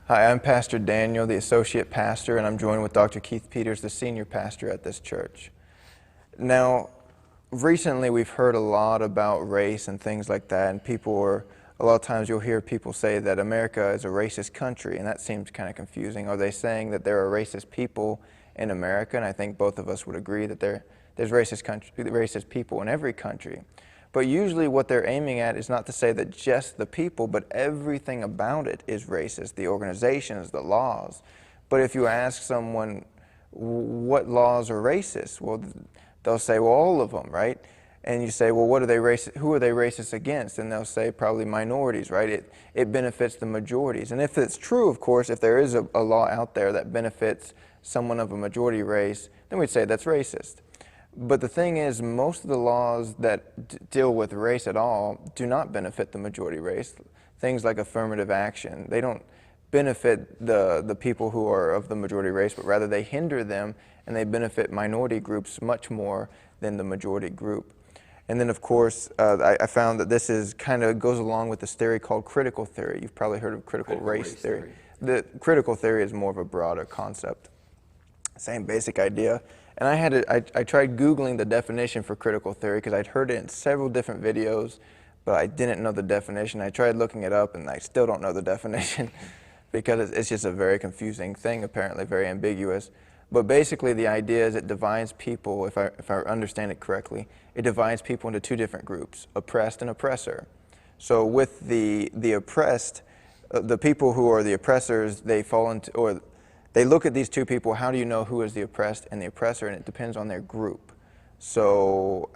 Hi, I'm Pastor Daniel, the associate pastor, and I'm joined with Dr. Keith Peters, the senior pastor at this church. Now, recently we've heard a lot about race and things like that, and a lot of times you'll hear people say that America is a racist country, and that seems kind of confusing. Are they saying that there are racist people in America? And I think both of us would agree that there's racist people in every country. But usually what they're aiming at is not to say that just the people, but everything about it is racist, the organizations, the laws. But if you ask someone what laws are racist, well, they'll say, well, all of them, right? And you say, well, who are they racist against? And they'll say probably minorities, right? It benefits the majorities. And if it's true, of course, if there is a law out there that benefits someone of a majority race, then we'd say that's racist. But the thing is, most of the laws that deal with race at all do not benefit the majority race. Things like affirmative action, they don't benefit the people who are of the majority race, but rather they hinder them, and they benefit minority groups much more than the majority group. And then, of course, I found that this goes along with this theory called critical theory. You've probably heard of critical race theory. The critical theory is more of a broader concept. Same basic idea. And I tried Googling the definition for critical theory because I'd heard it in several different videos, but I didn't know the definition. I tried looking it up, and I still don't know the definition because it's just a very confusing thing, apparently, very ambiguous. But basically, the idea is it divides people, if I understand it correctly, it divides people into two different groups, oppressed and oppressor. So with the oppressed, the people who are the oppressors, they look at these two people, how do you know who is the oppressed and the oppressor? And it depends on their group. So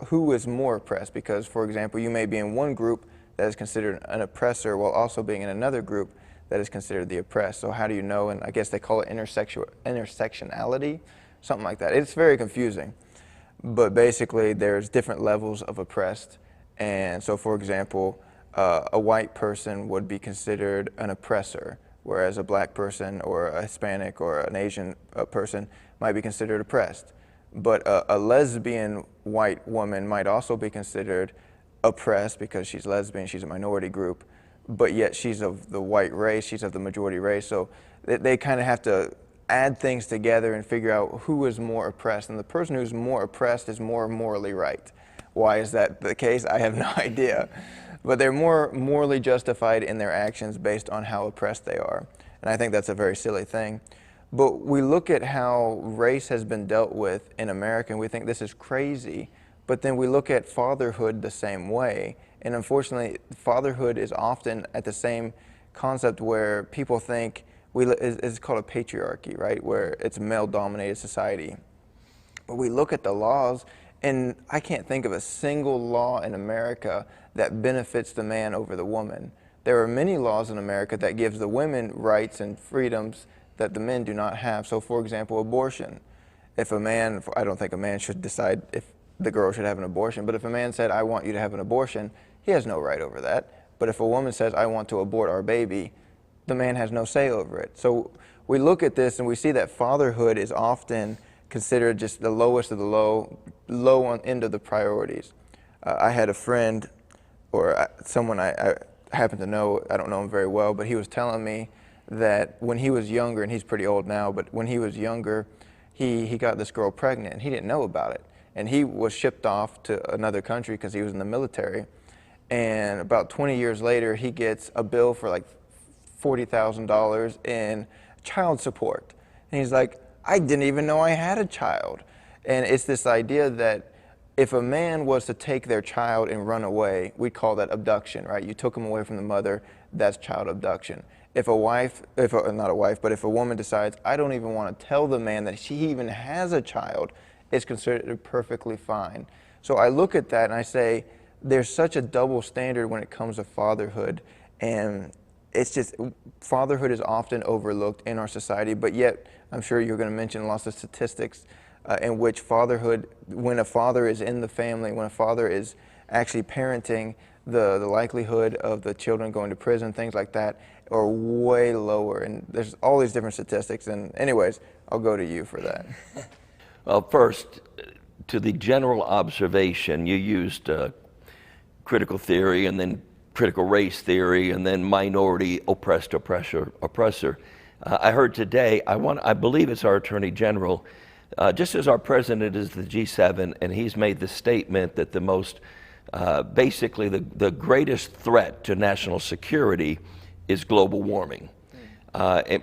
who is more oppressed? Because, for example, you may be in one group that is considered an oppressor while also being in another group that is considered the oppressed. So how do you know? And I guess they call it intersectionality, something like that. It's very confusing. But basically, there's different levels of oppressed. And so, for example, a white person would be considered an oppressor, whereas a black person or a Hispanic or an Asian person might be considered oppressed. But a lesbian white woman might also be considered oppressed because she's lesbian, she's a minority group, but yet she's of the white race, she's of the majority race. So they kind of have to add things together and figure out who is more oppressed. And the person who's more oppressed is more morally right. Why is that the case? I have no idea. But they're more morally justified in their actions based on how oppressed they are. And I think that's a very silly thing. But we look at how race has been dealt with in America, and we think this is crazy. But then we look at fatherhood the same way. And unfortunately, fatherhood is often at the same concept where people think it's called a patriarchy, right? Where it's a male-dominated society. But we look at the laws, and I can't think of a single law in America that benefits the man over the woman. There are many laws in America that gives the women rights and freedoms that the men do not have. So, for example, abortion. I don't think a man should decide if the girl should have an abortion, but if a man said, I want you to have an abortion, he has no right over that. But if a woman says, I want to abort our baby, the man has no say over it. So we look at this and we see that fatherhood is often considered just the lowest of the low on end of the priorities. I had a friend, or someone I happen to know, I don't know him very well, but he was telling me that when he was younger, and he's pretty old now, but when he was younger, he got this girl pregnant, and he didn't know about it. And he was shipped off to another country because he was in the military. And about 20 years later, he gets a bill for like $40,000 in child support. And he's like, I didn't even know I had a child. And it's this idea that if a man was to take their child and run away, we'd call that abduction, right? You took him away from the mother, that's child abduction. If a woman decides, I don't even want to tell the man that she even has a child, it's considered perfectly fine. So I look at that and I say, there's such a double standard when it comes to fatherhood, and it's just, fatherhood is often overlooked in our society, but yet, I'm sure you're going to mention lots of statistics in which fatherhood, when a father is in the family, when a father is actually parenting, the likelihood of the children going to prison, things like that, are way lower. And there's all these different statistics. And anyways, I'll go to you for that. Well, first, to the general observation, you used critical theory and then critical race theory, and then minority, oppressed, oppressor. I heard today, I believe it's our Attorney General, just as our president is the G7, and he's made the statement that the most, basically the greatest threat to national security is global warming.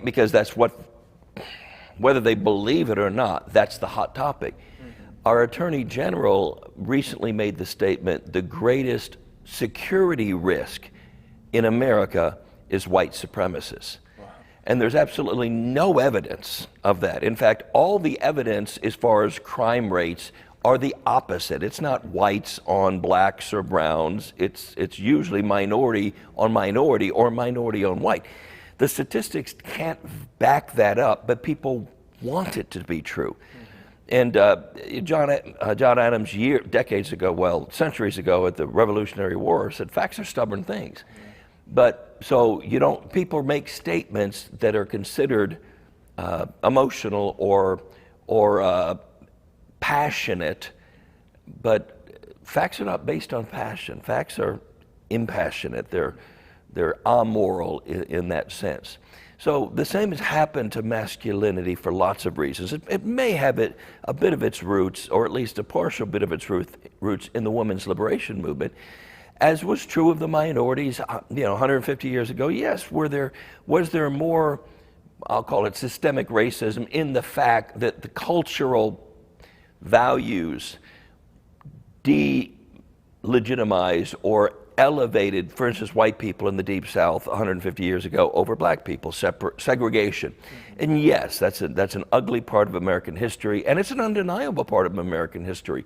Because that's whether they believe it or not, that's the hot topic. Our Attorney General recently made the statement, the greatest security risk in America is white supremacists. And there's absolutely no evidence of that. In fact, all the evidence as far as crime rates are the opposite. It's not whites on blacks or browns. It's usually minority on minority or minority on white. The statistics can't back that up, but people want it to be true. And John Adams, decades ago, well, centuries ago at the Revolutionary War, said facts are stubborn things. But so people make statements that are considered emotional or passionate, but facts are not based on passion. Facts are impassionate. They're amoral in that sense. So the same has happened to masculinity for lots of reasons. It may have a bit of its roots, or at least a partial bit of its roots in the women's liberation movement, as was true of the minorities, 150 years ago. Yes, was there more, I'll call it systemic racism, in the fact that the cultural values delegitimized or elevated, for instance, white people in the Deep South 150 years ago over black people, segregation. And yes, that's an ugly part of American history, and it's an undeniable part of American history.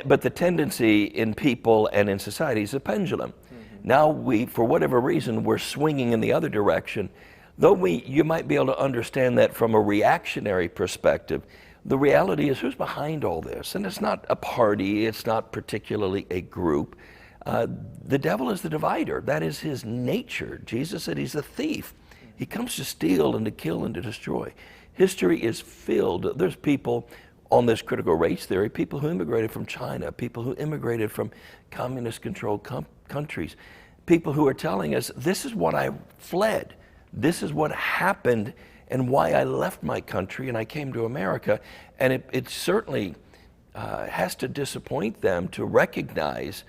But the tendency in people and in society is a pendulum. Now for whatever reason, we're swinging in the other direction. Though you might be able to understand that from a reactionary perspective, the reality is who's behind all this? And it's not a party, it's not particularly a group. The devil is the divider. That is his nature. Jesus said he's a thief. He comes to steal and to kill and to destroy. History is filled. There's people on this critical race theory, people who immigrated from China, people who immigrated from communist-controlled countries, people who are telling us, this is what I fled. This is what happened and why I left my country and I came to America. And it certainly has to disappoint them to recognize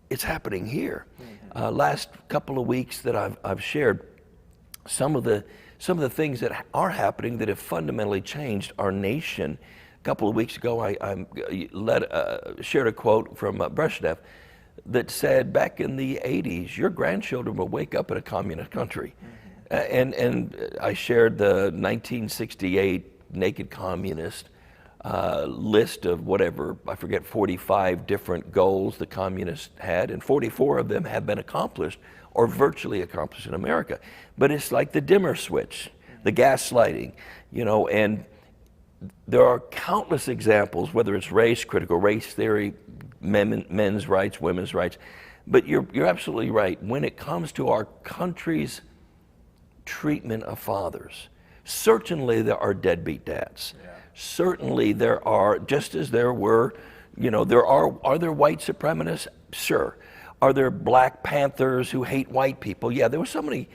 it's happening here. Last couple of weeks that I've shared some of the things that are happening that have fundamentally changed our nation. A couple of weeks ago, I shared a quote from Brezhnev that said, back in the 80s, your grandchildren will wake up in a communist country. And I shared the 1968 Naked Communist list of whatever, I forget, 45 different goals the communists had, and 44 of them have been accomplished or virtually accomplished in America. But it's like the dimmer switch, the gaslighting, and there are countless examples, whether it's race, critical race theory, men's rights, women's rights. But you're absolutely right. When it comes to our country's treatment of fathers, certainly there are deadbeat dads. Yeah. Certainly there are, just as there were, are there white supremacists? Sure. Are there Black Panthers who hate white people? Yeah, there was somebody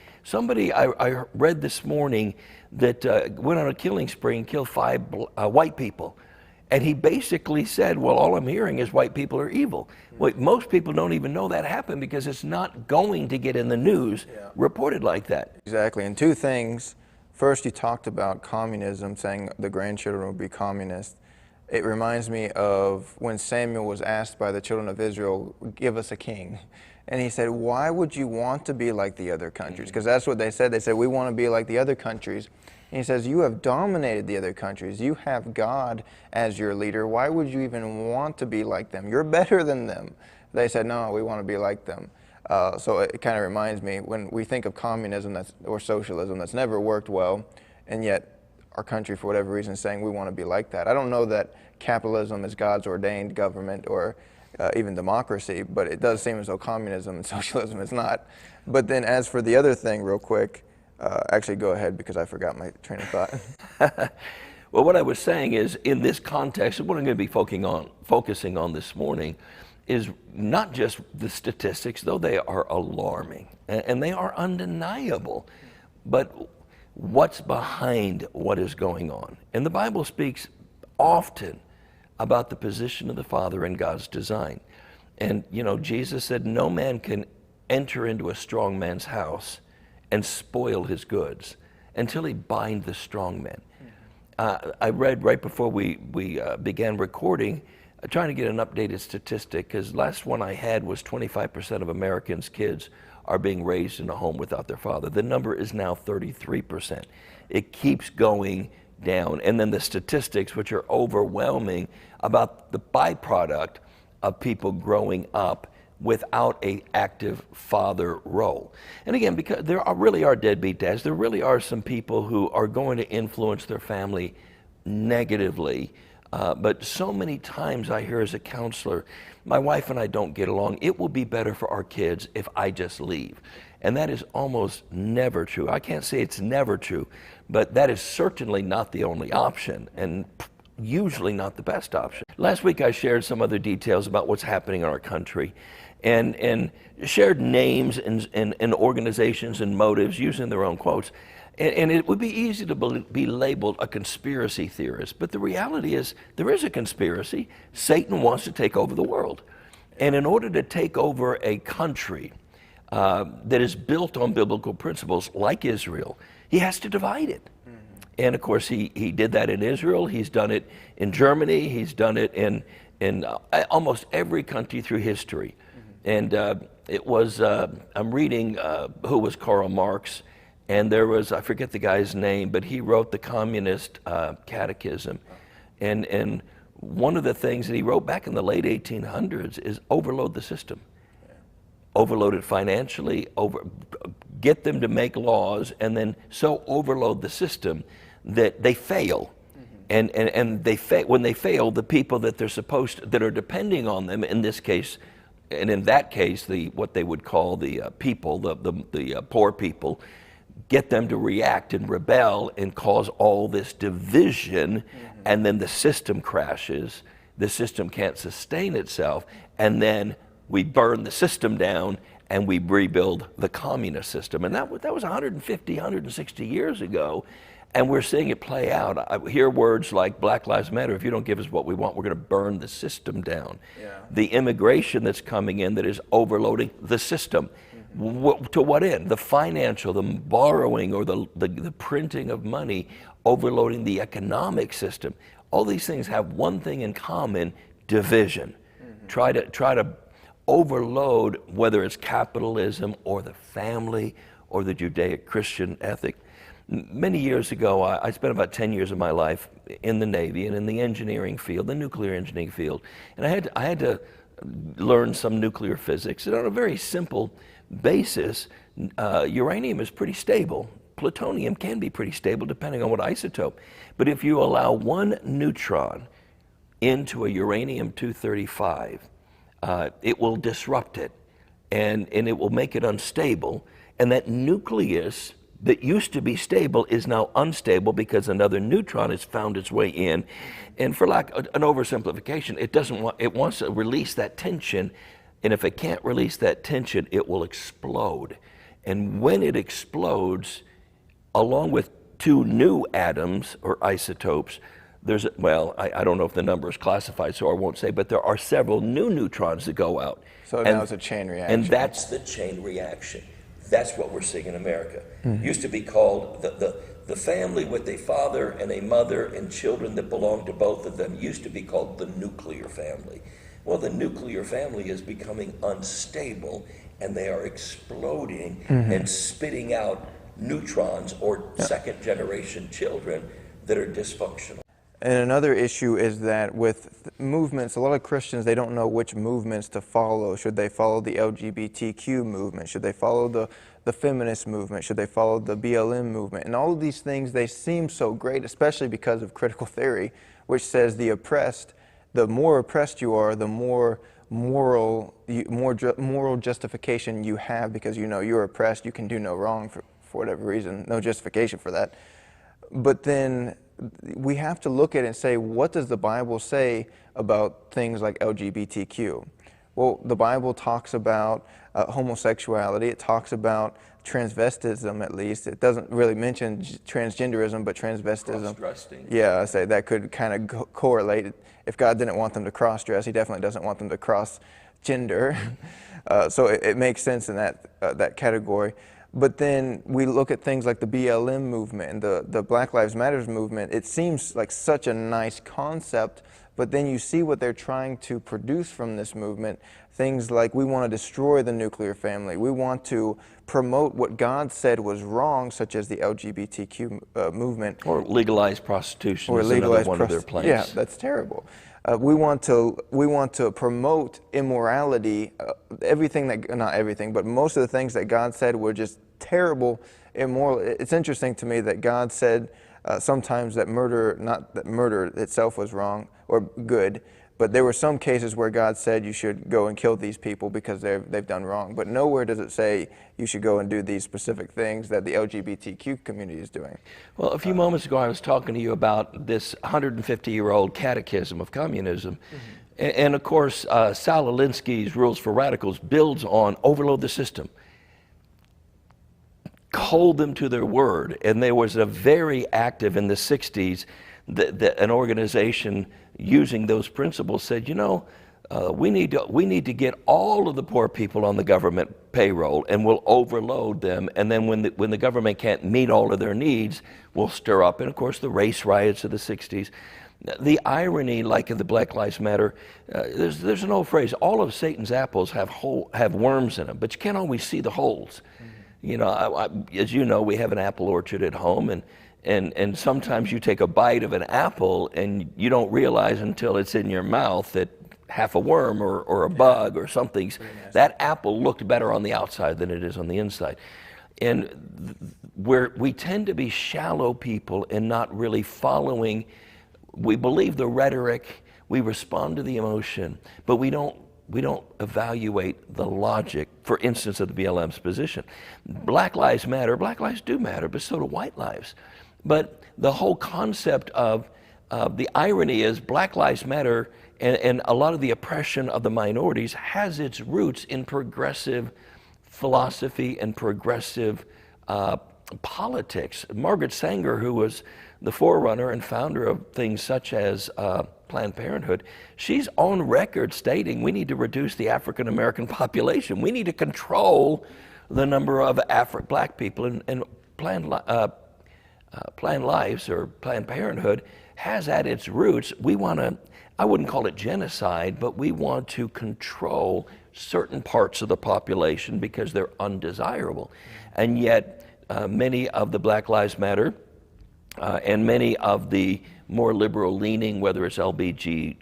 I read this morning that went on a killing spree and killed 5 white people. And he basically said, well, all I'm hearing is white people are evil. Well, most people don't even know that happened because it's not going to get in the news reported like that. Exactly, and 2 things. First, you talked about communism, saying the grandchildren will be communist. It reminds me of when Samuel was asked by the children of Israel, give us a king. And he said, why would you want to be like the other countries? Because that's what they said. They said, we want to be like the other countries. And he says, you have dominated the other countries. You have God as your leader. Why would you even want to be like them? You're better than them. They said, no, we want to be like them. So it kind of reminds me, when we think of communism or socialism, that's never worked well, and yet our country, for whatever reason, is saying we want to be like that. I don't know that capitalism is God's ordained government or even democracy, but it does seem as though communism and socialism is not. But then as for the other thing, real quick, actually go ahead because I forgot my train of thought. Well, what I was saying is, in this context, what I'm going to be focusing on this morning is not just the statistics, though they are alarming and they are undeniable, but what's behind what is going on. And the Bible speaks often about the position of the Father in God's design. And, you know, Jesus said, no man can enter into a strong man's house and spoil his goods until he bind the strong man. I read right before we began recording, trying to get an updated statistic, because last one I had was 25% of Americans' kids are being raised in a home without their father. The number is now 33%. It keeps going down. And then the statistics, which are overwhelming, about the byproduct of people growing up without an active father role. And again, because really are deadbeat dads, there really are some people who are going to influence their family negatively. But so many times I hear as a counselor, my wife and I don't get along. It will be better for our kids if I just leave. And that is almost never true. I can't say it's never true, but that is certainly not the only option, and usually not the best option. Last week I shared some other details about what's happening in our country, and shared names and organizations and motives using their own quotes. And it would be easy to be labeled a conspiracy theorist, but the reality is there is a conspiracy. Satan wants to take over the world. And in order to take over a country that is built on biblical principles like Israel, he has to divide it. And of course, he did that in Israel. He's done it in Germany. He's done it in almost every country through history. And it was, I'm reading who was Karl Marx, and there was, I forget the guy's name, but he wrote the Communist Catechism. And one of the things that he wrote back in the late 1800s is overload the system. Overload it financially, get them to make laws, and then so overload the system that they fail. And when they fail, the people that they're that are depending on them, in this case, and in that case, what they would call the people, the poor people, get them to react and rebel and cause all this division, and then the system crashes. The system can't sustain itself, and then we burn the system down and we rebuild the communist system. And that was 150, 160 years ago, and we're seeing it play out. I hear words like Black Lives Matter. If you don't give us what we want, we're going to burn the system down. Yeah. The immigration that's coming in that is overloading the system. To what end? The financial, the borrowing, or the printing of money, overloading the economic system. All these things have one thing in common: division. Try to overload, whether it's capitalism or the family or the Judeo-Christian ethic. Many years ago, I spent about 10 years of my life in the Navy and in the engineering field, the nuclear engineering field. And I had to learn some nuclear physics. And on a very simple basis, uranium is pretty stable. Plutonium can be pretty stable depending on what isotope. But if you allow one neutron into a uranium-235, it will disrupt it, and it will make it unstable. And that nucleus that used to be stable is now unstable because another neutron has found its way in. And for lack of an oversimplification, it wants to release that tension, and if it can't release that tension, it will explode. And when it explodes, along with two new atoms or isotopes, I don't know if the number is classified, so I won't say, but there are several new neutrons that go out. So now it's a chain reaction. And that's the chain reaction. That's what we're seeing in America. Used to be called the family with a father and a mother and children that belong to both of them used to be called the nuclear family. Well, the nuclear family is becoming unstable, and they are exploding and spitting out neutrons or second generation children that are dysfunctional. And another issue is that with movements, a lot of Christians, they don't know which movements to follow. Should they follow the LGBTQ movement? Should they follow the feminist movement? Should they follow the BLM movement? And all of these things, they seem so great, especially because of critical theory, which says the more oppressed you are, the more moral justification you have, because you know you're oppressed, you can do no wrong for whatever reason, no justification for that. But then we have to look at it and say, what does the Bible say about things like LGBTQ? Well, the Bible talks about homosexuality. It talks about transvestism, at least. It doesn't really mention transgenderism, but transvestism. Cross-dressing. Yeah, I say that could kind of correlate. If God didn't want them to cross-dress, he definitely doesn't want them to cross-gender. So it makes sense in that category. But then we look at things like the BLM movement and the Black Lives Matter movement. It seems like such a nice concept, but then you see what they're trying to produce from this movement. Things like, we want to destroy the nuclear family. We want to promote what God said was wrong, such as the LGBTQ movement. Or legalize prostitution Or is legalize another one of their plans. Yeah, that's terrible. We want to promote immorality, everything that, not everything, but most of the things that God said were just terrible, immoral. It's interesting to me that God said sometimes that not that murder itself was wrong or good, but there were some cases where God said you should go and kill these people because they've done wrong. But nowhere does it say you should go and do these specific things that the LGBTQ community is doing. Well, a few moments ago I was talking to you about this 150-year-old catechism of communism. Mm-hmm. And of course, Sal Alinsky's Rules for Radicals builds on overload the system, hold them to their word. And there was a very active in the 60s, an organization using those principles said, you know, we need to get all of the poor people on the government payroll, and we'll overload them. And then when the government can't meet all of their needs, we'll stir up. And of course, the race riots of the 60s. The irony, like in the Black Lives Matter, there's an old phrase: all of Satan's apples have worms in them, but you can't always see the holes. Mm-hmm. You know, as you know, we have an apple orchard at home, and sometimes you take a bite of an apple and you don't realize until it's in your mouth that half a worm or a bug or something, that apple looked better on the outside than it is on the inside. And we tend to be shallow people and not really following. We believe the rhetoric, we respond to the emotion, but we don't evaluate the logic, for instance, of the BLM's position. Black lives matter, black lives do matter, but so do white lives. But the whole concept of the irony is Black Lives Matter and a lot of the oppression of the minorities has its roots in progressive philosophy and progressive politics. Margaret Sanger, who was the forerunner and founder of things such as Planned Parenthood, she's on record stating we need to reduce the African American population. We need to control the number of black people, and Planned Lives or Planned Parenthood has at its roots, we want to, I wouldn't call it genocide, but we want to control certain parts of the population because they're undesirable. And yet many of the Black Lives Matter and many of the more liberal leaning, whether it's LBG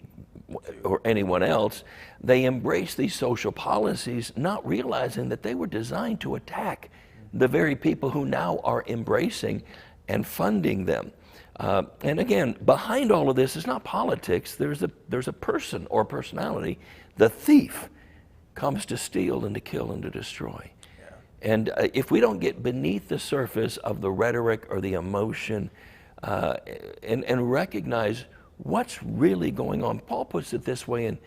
or anyone else, they embrace these social policies not realizing that they were designed to attack the very people who now are embracing and funding them. And again, behind all of this is not politics. There's a person or personality. The thief comes to steal and to kill and to destroy. Yeah. And if we don't get beneath the surface of the rhetoric or the emotion and recognize what's really going on, Paul puts it this way in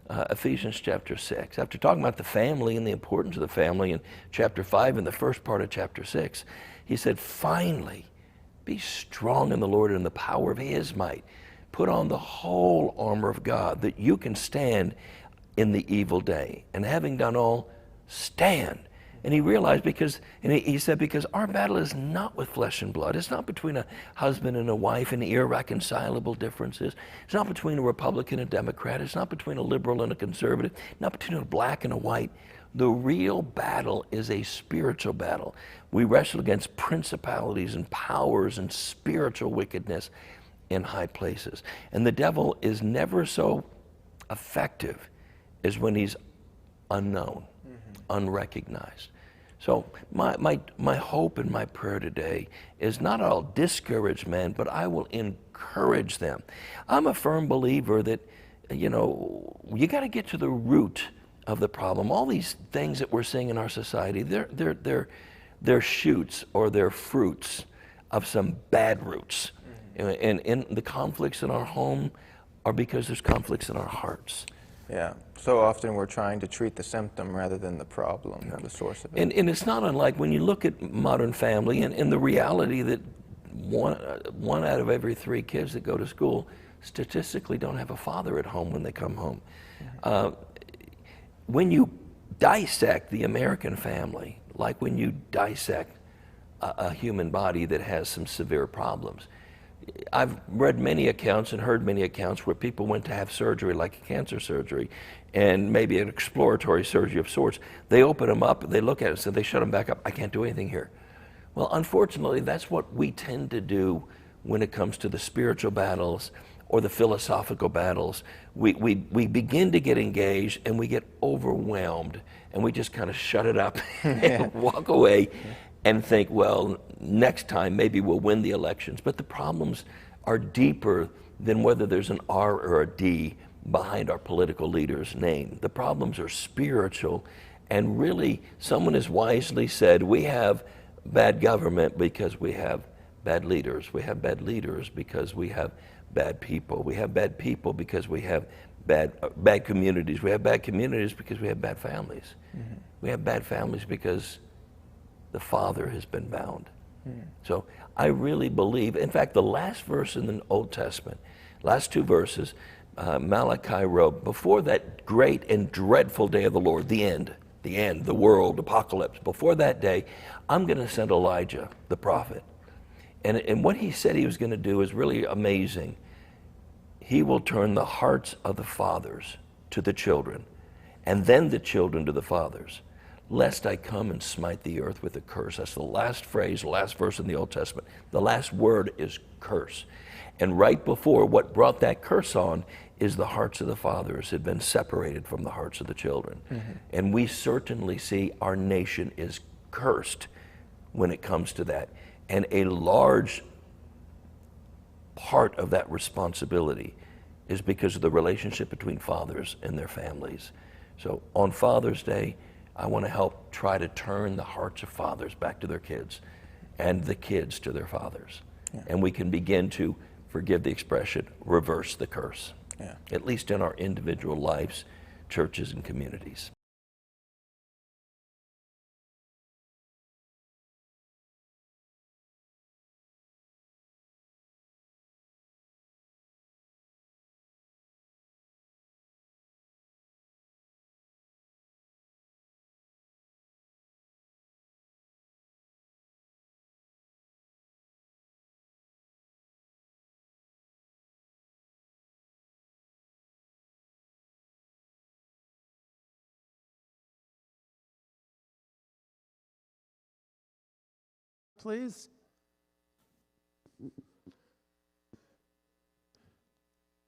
Ephesians chapter 6. After talking about the family and the importance of the family in chapter 5 and the first part of chapter 6, he said, finally, be strong in the Lord and in the power of his might. Put on the whole armor of God that you can stand in the evil day. And having done all, stand. And he realized he said, because our battle is not with flesh and blood. It's not between a husband and a wife and irreconcilable differences. It's not between a Republican and a Democrat. It's not between a liberal and a conservative. Not between a black and a white. The real battle is a spiritual battle. We wrestle against principalities and powers and spiritual wickedness in high places. And the devil is never so effective as when he's unknown, unrecognized. So my hope and my prayer today is not I'll discourage men, but I will encourage them. I'm a firm believer that, you got to get to the root of the problem. All these things that we're seeing in our society, they're shoots or they're fruits of some bad roots. And the conflicts in our home are because there's conflicts in our hearts. Yeah. So often we're trying to treat the symptom rather than the problem, the source of it. And it's not unlike when you look at modern family and the reality that one out of every 3 kids that go to school statistically don't have a father at home when they come home. When you dissect the American family, like when you dissect a human body that has some severe problems, I've read many accounts and heard many accounts where people went to have surgery, like a cancer surgery, and maybe an exploratory surgery of sorts. They open them up, they look at it, and so they shut them back up. I can't do anything here. Well, unfortunately, that's what we tend to do when it comes to the spiritual battles or the philosophical battles. We begin to get engaged and we get overwhelmed and we just kind of shut it up and walk away and think, well, next time maybe we'll win the elections. But the problems are deeper than whether there's an R or a D behind our political leader's name. The problems are spiritual, and really, someone has wisely said, we have bad government because we have bad leaders. We have bad leaders because we have bad people. We have bad people because we have bad communities. We have bad communities because we have bad families. Mm-hmm. We have bad families because the father has been bound. So I really believe, in fact, the last verse in the Old Testament, last 2 verses, Malachi wrote, before that great and dreadful day of the Lord, the end, the world, apocalypse, before that day, I'm going to send Elijah, the prophet. And what he said he was going to do is really amazing. He will turn the hearts of the fathers to the children, and then the children to the fathers, lest I come and smite the earth with a curse. That's the last phrase, the last verse in the Old Testament. The last word is curse. And right before, what brought that curse on is the hearts of the fathers had been separated from the hearts of the children. Mm-hmm. And we certainly see our nation is cursed when it comes to that. And a large part of that responsibility is because of the relationship between fathers and their families. So on Father's Day, I want to help try to turn the hearts of fathers back to their kids and the kids to their fathers. Yeah. And we can begin to, forgive the expression, reverse the curse, at least in our individual lives, churches, and communities. Please.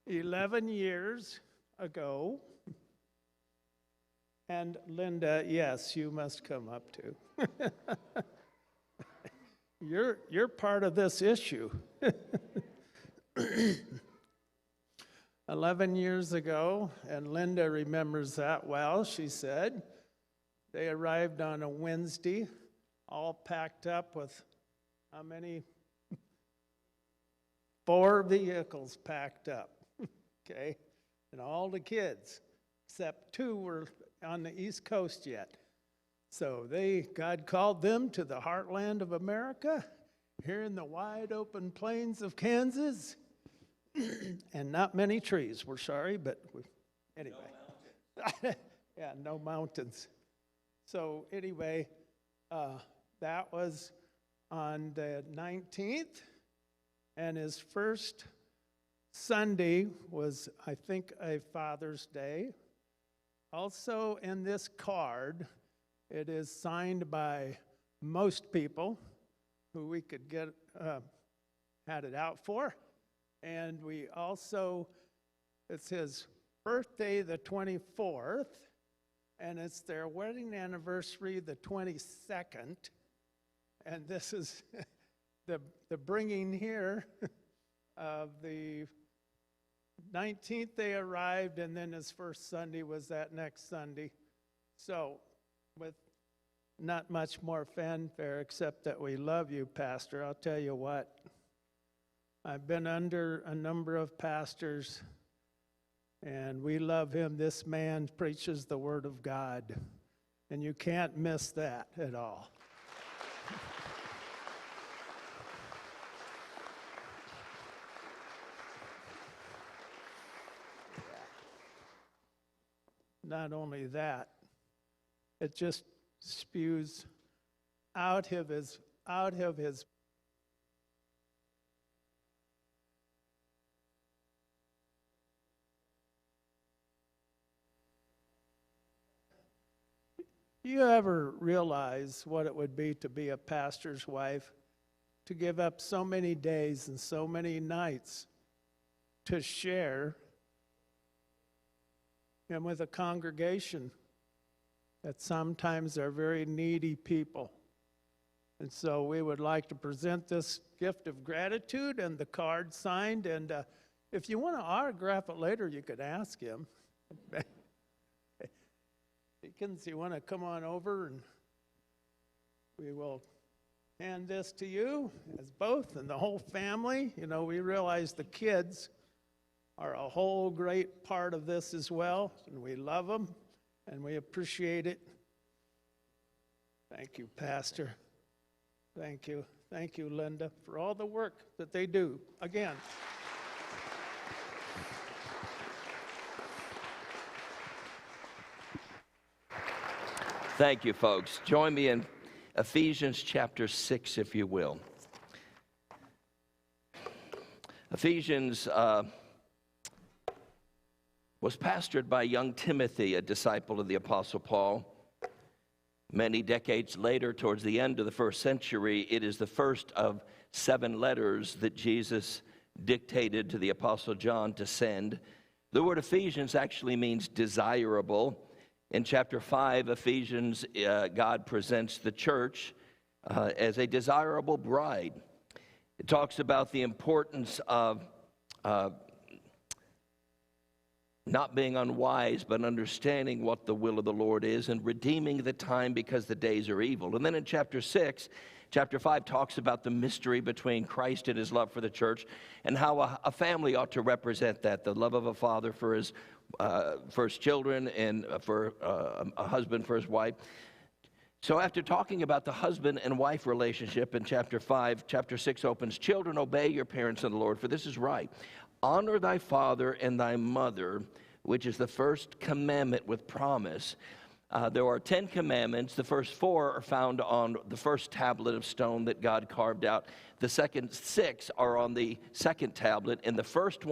"11 years ago," and Linda, yes, you must come up too. You're part of this issue. 11 years ago, and Linda remembers that well, she said, they arrived on a Wednesday, all packed up with how many? 4 vehicles packed up, okay? And all the kids, except 2 were on the East Coast yet. So God called them to the heartland of America, here in the wide open plains of Kansas. And not many trees, we're sorry, but anyway. No mountains. Yeah, no mountains. So anyway, that was on the 19th, and his first Sunday was, I think, a Father's Day. Also in this card, it is signed by most people who we could get had it out for. And we also, it's his birthday, the 24th, and it's their wedding anniversary, the 22nd. And this is the bringing here of the 19th they arrived, and then his first Sunday was that next Sunday. So with not much more fanfare except that we love you, Pastor. I'll tell you what, I've been under a number of pastors And we love him. This man preaches the Word of God, and you can't miss that at all. Not only that, it just spews out of his You ever realize what it would be to be a pastor's wife, to give up so many days and so many nights to share and with a congregation that sometimes are very needy people? And so we would like to present this gift of gratitude and the card signed. And if you want to autograph it later, you could ask him. Deacons, you want to come on over and we will hand this to you as both and the whole family. You know, we realize the kids are a whole great part of this as well, and we love them and we appreciate it. Thank you, Pastor. Thank you. Thank you, Linda, for all the work that they do. Again. Thank you, folks. Join me in Ephesians chapter 6, if you will. Ephesians was pastored by young Timothy, a disciple of the Apostle Paul. Many decades later, towards the end of the first century, it is the first of 7 letters that Jesus dictated to the Apostle John to send. The word Ephesians actually means desirable. In chapter 5, Ephesians, God presents the church as a desirable bride. It talks about the importance of not being unwise, but understanding what the will of the Lord is and redeeming the time because the days are evil. And then in chapter 6, chapter 5 talks about the mystery between Christ and his love for the church and how a family ought to represent that, the love of a father for his children and for a husband for his wife. So after talking about the husband and wife relationship in chapter 5, chapter 6 opens, "Children, obey your parents in the Lord, for this is right. Honor thy father and thy mother, which is the first commandment with promise." There are 10 commandments. The first 4 are found on the first tablet of stone that God carved out. The second 6 are on the second tablet. And the first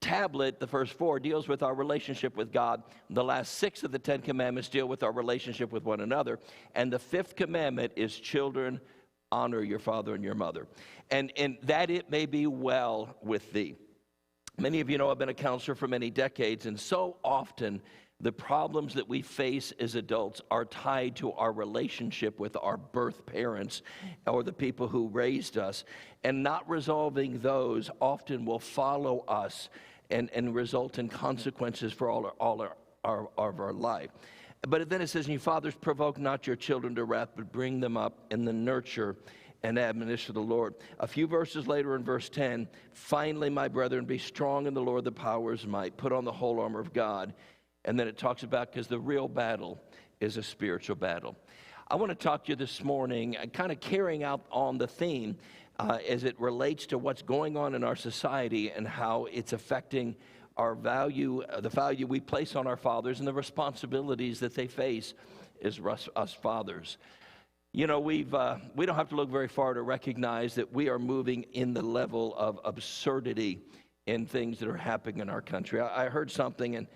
tablet, the first 4, deals with our relationship with God. The last 6 of the 10 commandments deal with our relationship with one another. And the 5th commandment is, "Children, honor your father and your mother, and that it may be well with thee." Many of you know I've been a counselor for many decades, and so often the problems that we face as adults are tied to our relationship with our birth parents or the people who raised us, and not resolving those often will follow us and result in consequences for all of our life. But then it says, "You fathers, provoke not your children to wrath, but bring them up in the nurture and admonition of the Lord." A few verses later in verse 10, "Finally, my brethren, be strong in the Lord, the power of his might. Put on the whole armor of God." And then it talks about, because the real battle is a spiritual battle. I want to talk to you this morning, kind of carrying out on the theme as it relates to what's going on in our society and how it's affecting our value, the value we place on our fathers and the responsibilities that they face as us fathers. You know, we don't have to look very far to recognize that we are moving in the level of absurdity in things that are happening in our country. I heard something, and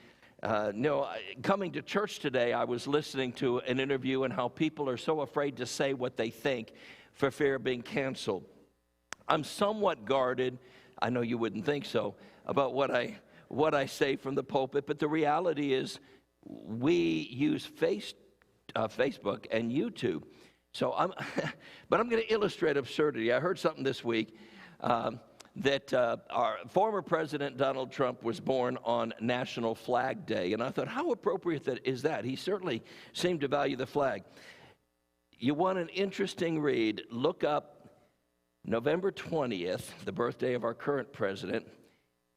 coming to church today, I was listening to an interview and how people are so afraid to say what they think for fear of being canceled. I'm somewhat guarded, I know you wouldn't think so, about what I say from the pulpit, but the reality is we use Facebook and YouTube. So but I'm going to illustrate absurdity. I heard something this week that our former President Donald Trump was born on National Flag Day, and I thought, how appropriate is that? He certainly seemed to value the flag. You want an interesting read? Look up November 20th, the birthday of our current president,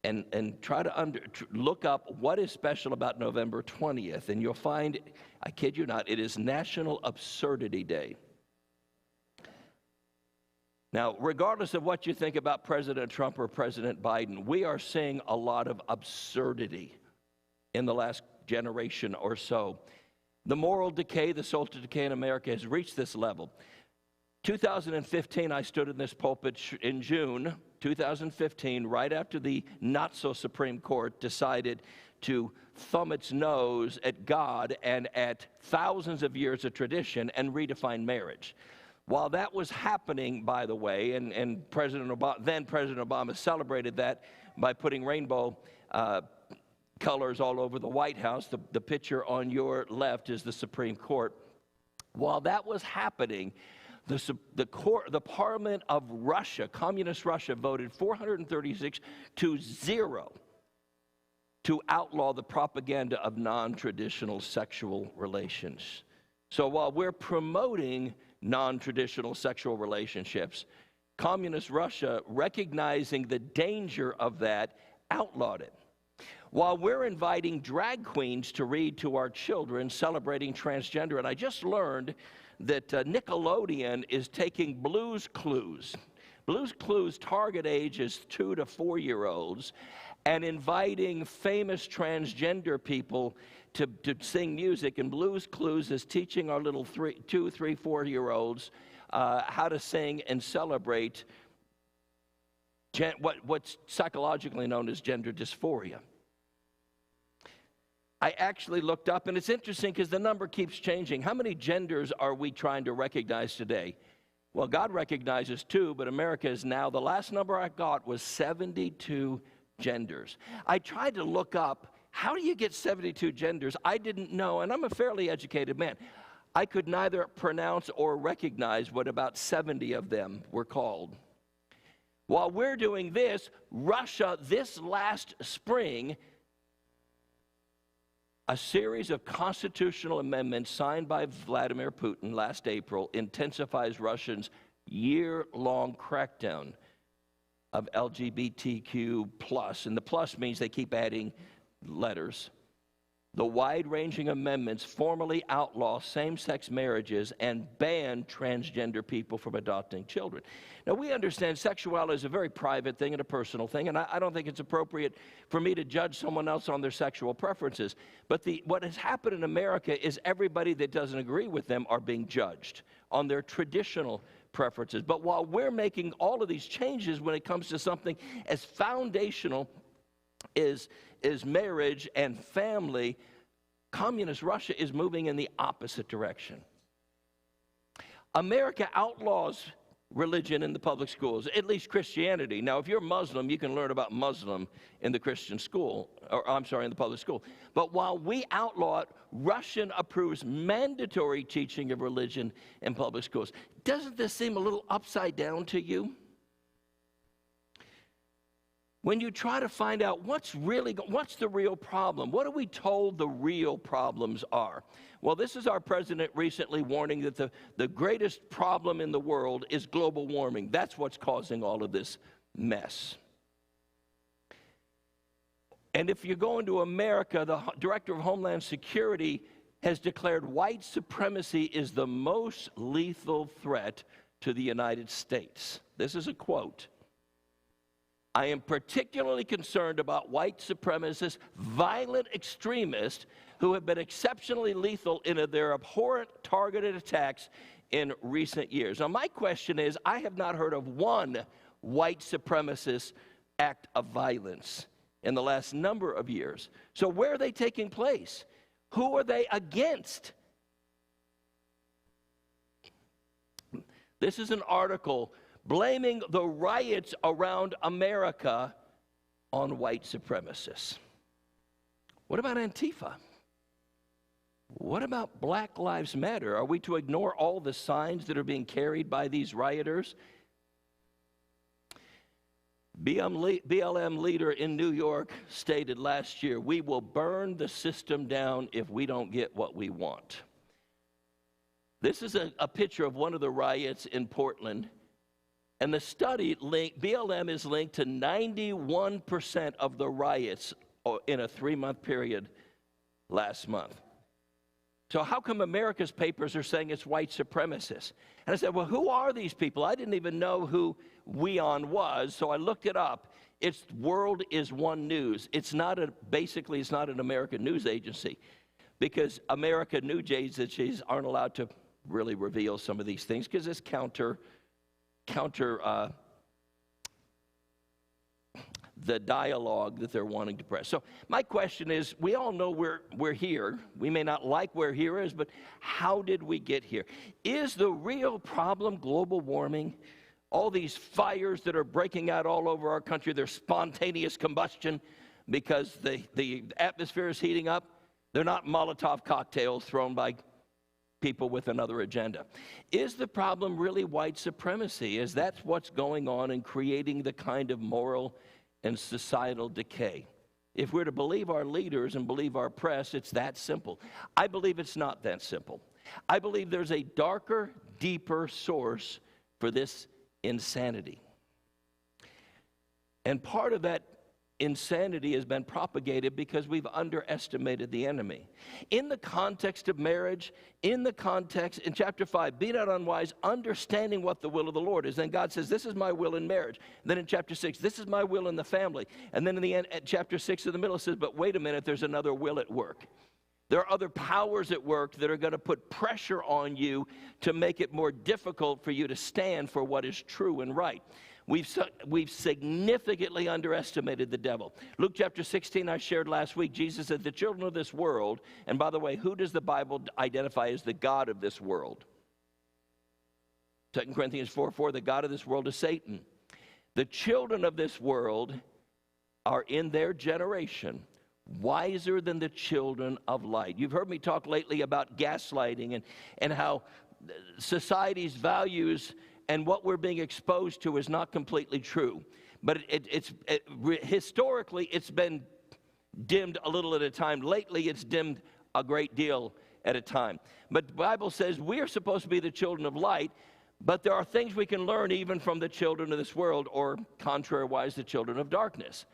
and try to look up what is special about November 20th, and you'll find, I kid you not, it is National Absurdity Day. Now, regardless of what you think about President Trump or President Biden, we are seeing a lot of absurdity in the last generation or so. The moral decay, the social decay in America has reached this level. 2015, I stood in this pulpit in June 2015, right after the not-so-Supreme Court decided to thumb its nose at God and at thousands of years of tradition and redefine marriage. While that was happening, by the way, and then President Obama celebrated that by putting rainbow colors all over the White House. The picture on your left is the Supreme Court. While that was happening, the Parliament of Russia, Communist Russia, voted 436 to 0 to outlaw the propaganda of non-traditional sexual relations. So while we're promoting non-traditional sexual relationships, Communist Russia, recognizing the danger of that, outlawed it. While we're inviting drag queens to read to our children celebrating transgender, and I just learned that Nickelodeon is taking Blue's Clues. Blue's Clues target age is 2 to 4-year-olds, and inviting famous transgender people to sing music. And Blue's Clues is teaching our little 2, 3, 4-year-olds how to sing and celebrate what's psychologically known as gender dysphoria. I actually looked up, and it's interesting because the number keeps changing. How many genders are we trying to recognize today? Well, God recognizes 2, but America is now, the last number I got was 72 genders. I tried to look up, how do you get 72 genders? I didn't know, and I'm a fairly educated man. I could neither pronounce or recognize what about 70 of them were called. While we're doing this, Russia, this last spring, a series of constitutional amendments signed by Vladimir Putin last April intensifies Russia's year-long crackdown of LGBTQ+, and the plus means they keep adding letters. The wide-ranging amendments formally outlaw same-sex marriages and ban transgender people from adopting children. Now, we understand sexuality is a very private thing and a personal thing, and I don't think it's appropriate for me to judge someone else on their sexual preferences. But what has happened in America is everybody that doesn't agree with them are being judged on their traditional preferences. But while we're making all of these changes when it comes to something as foundational is marriage and family, Communist Russia is moving in the opposite direction. America outlaws religion in the public schools, at least Christianity. Now, if you're Muslim, you can learn about Muslim in the Christian school, in the public school. But while we outlaw it, Russian approves mandatory teaching of religion in public schools. Doesn't this seem a little upside down to you? When you try to find out what's the real problem, what are we told the real problems are? Well, this is our president recently warning that the greatest problem in the world is global warming. That's what's causing all of this mess. And if you go into America, the Director of Homeland Security has declared white supremacy is the most lethal threat to the United States. This is a quote. I am particularly concerned about white supremacist, violent extremists who have been exceptionally lethal in their abhorrent targeted attacks in recent years. Now, my question is, I have not heard of one white supremacist act of violence in the last number of years. So where are they taking place? Who are they against? This is an article blaming the riots around America on white supremacists. What about Antifa? What about Black Lives Matter? Are we to ignore all the signs that are being carried by these rioters? BLM leader in New York stated last year, "We will burn the system down if we don't get what we want." This is a picture of one of the riots in Portland. And the study BLM is linked to 91% of the riots in a 3-month period last month. So how come America's papers are saying it's white supremacists? And I said, well, who are these people? I didn't even know who WEON was, so I looked it up. It's World is One News. Basically, it's not an American news agency, because American news agencies aren't allowed to really reveal some of these things because it's counter the dialogue that they're wanting to press. So my question is, we all know we're here. We may not like where here is, but how did we get here? Is the real problem global warming? All these fires that are breaking out all over our country, they're spontaneous combustion because the atmosphere is heating up. They're not Molotov cocktails thrown by people with another agenda. Is the problem really white supremacy? Is that what's going on in creating the kind of moral and societal decay? If we're to believe our leaders and believe our press, it's that simple. I believe it's not that simple. I believe there's a darker, deeper source for this insanity. And part of that insanity has been propagated because we've underestimated the enemy. In the context of marriage, in chapter 5, be not unwise, understanding what the will of the Lord is. Then God says, this is my will in marriage. Then in chapter 6, this is my will in the family. And then in the end, at chapter 6 in the middle, it says, but wait a minute, there's another will at work. There are other powers at work that are going to put pressure on you to make it more difficult for you to stand for what is true and right. We've significantly underestimated the devil. Luke chapter 16, I shared last week, Jesus said, the children of this world, and by the way, who does the Bible identify as the God of this world? 2 Corinthians 4:4, the God of this world is Satan. The children of this world are in their generation wiser than the children of light. You've heard me talk lately about gaslighting and how society's values and what we're being exposed to is not completely true. But historically, it's been dimmed a little at a time. Lately, it's dimmed a great deal at a time. But the Bible says we are supposed to be the children of light, but there are things we can learn even from the children of this world, or contrariwise, the children of darkness.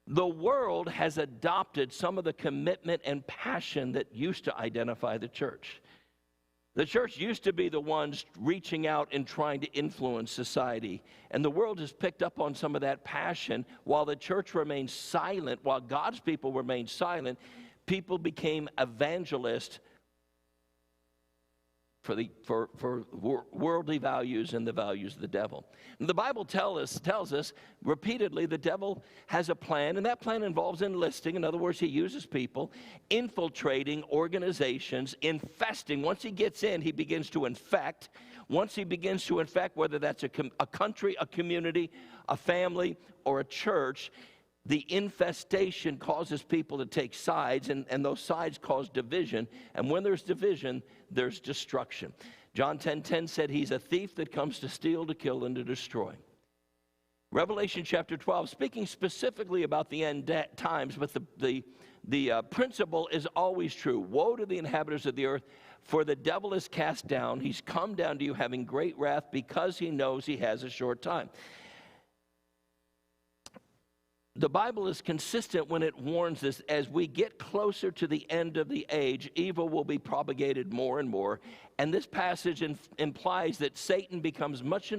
The world has adopted some of the commitment and passion that used to identify the church. The church used to be the ones reaching out and trying to influence society. And the world has picked up on some of that passion. While the church remained silent, while God's people remained silent, people became evangelists for worldly values and the values of the devil. And the Bible tells us repeatedly the devil has a plan, and that plan involves enlisting. In other words, he uses people, infiltrating organizations, infesting. Once he gets in, he begins to infect. Once he begins to infect, whether that's a country, a community, a family, or a church, the infestation causes people to take sides, and those sides cause division. And when there's division, there's destruction. John 10:10 said he's a thief that comes to steal, to kill, and to destroy. Revelation chapter 12, speaking specifically about the end times, but the principle is always true. Woe to the inhabitants of the earth, for the devil is cast down. He's come down to you having great wrath because he knows he has a short time. The Bible is consistent when it warns us, as we get closer to the end of the age, evil will be propagated more and more. And this passage implies that Satan becomes much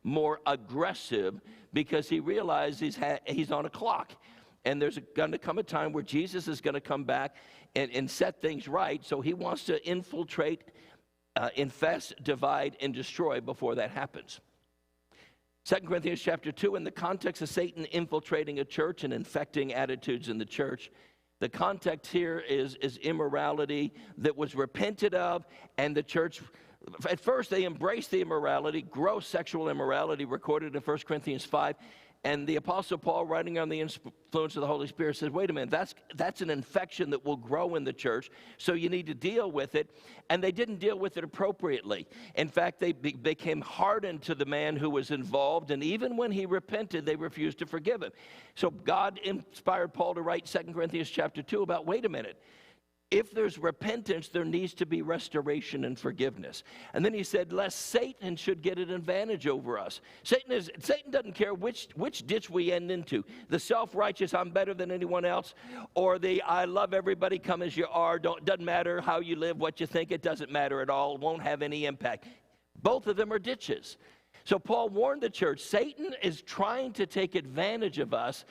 more aggressive because he realizes he's on a clock. And there's going to come a time where Jesus is going to come back and set things right. So he wants to infiltrate, infest, divide, and destroy before that happens. 2 Corinthians chapter 2, in the context of Satan infiltrating a church and infecting attitudes in the church, the context here is immorality that was repented of, and the church, at first they embraced the immorality, gross sexual immorality recorded in 1 Corinthians 5, and the Apostle Paul, writing on the influence of the Holy Spirit, says, wait a minute, that's an infection that will grow in the church, so you need to deal with it. And they didn't deal with it appropriately. In fact, they became hardened to the man who was involved, and even when he repented, they refused to forgive him. So God inspired Paul to write 2 Corinthians chapter 2 about, wait a minute, if there's repentance, there needs to be restoration and forgiveness. And then he said, lest Satan should get an advantage over us. Satan doesn't care which ditch we end into. The self-righteous, I'm better than anyone else, or the I love everybody, come as you are, doesn't matter how you live, what you think, it doesn't matter at all, won't have any impact. Both of them are ditches. So Paul warned the church, Satan is trying to take advantage of us,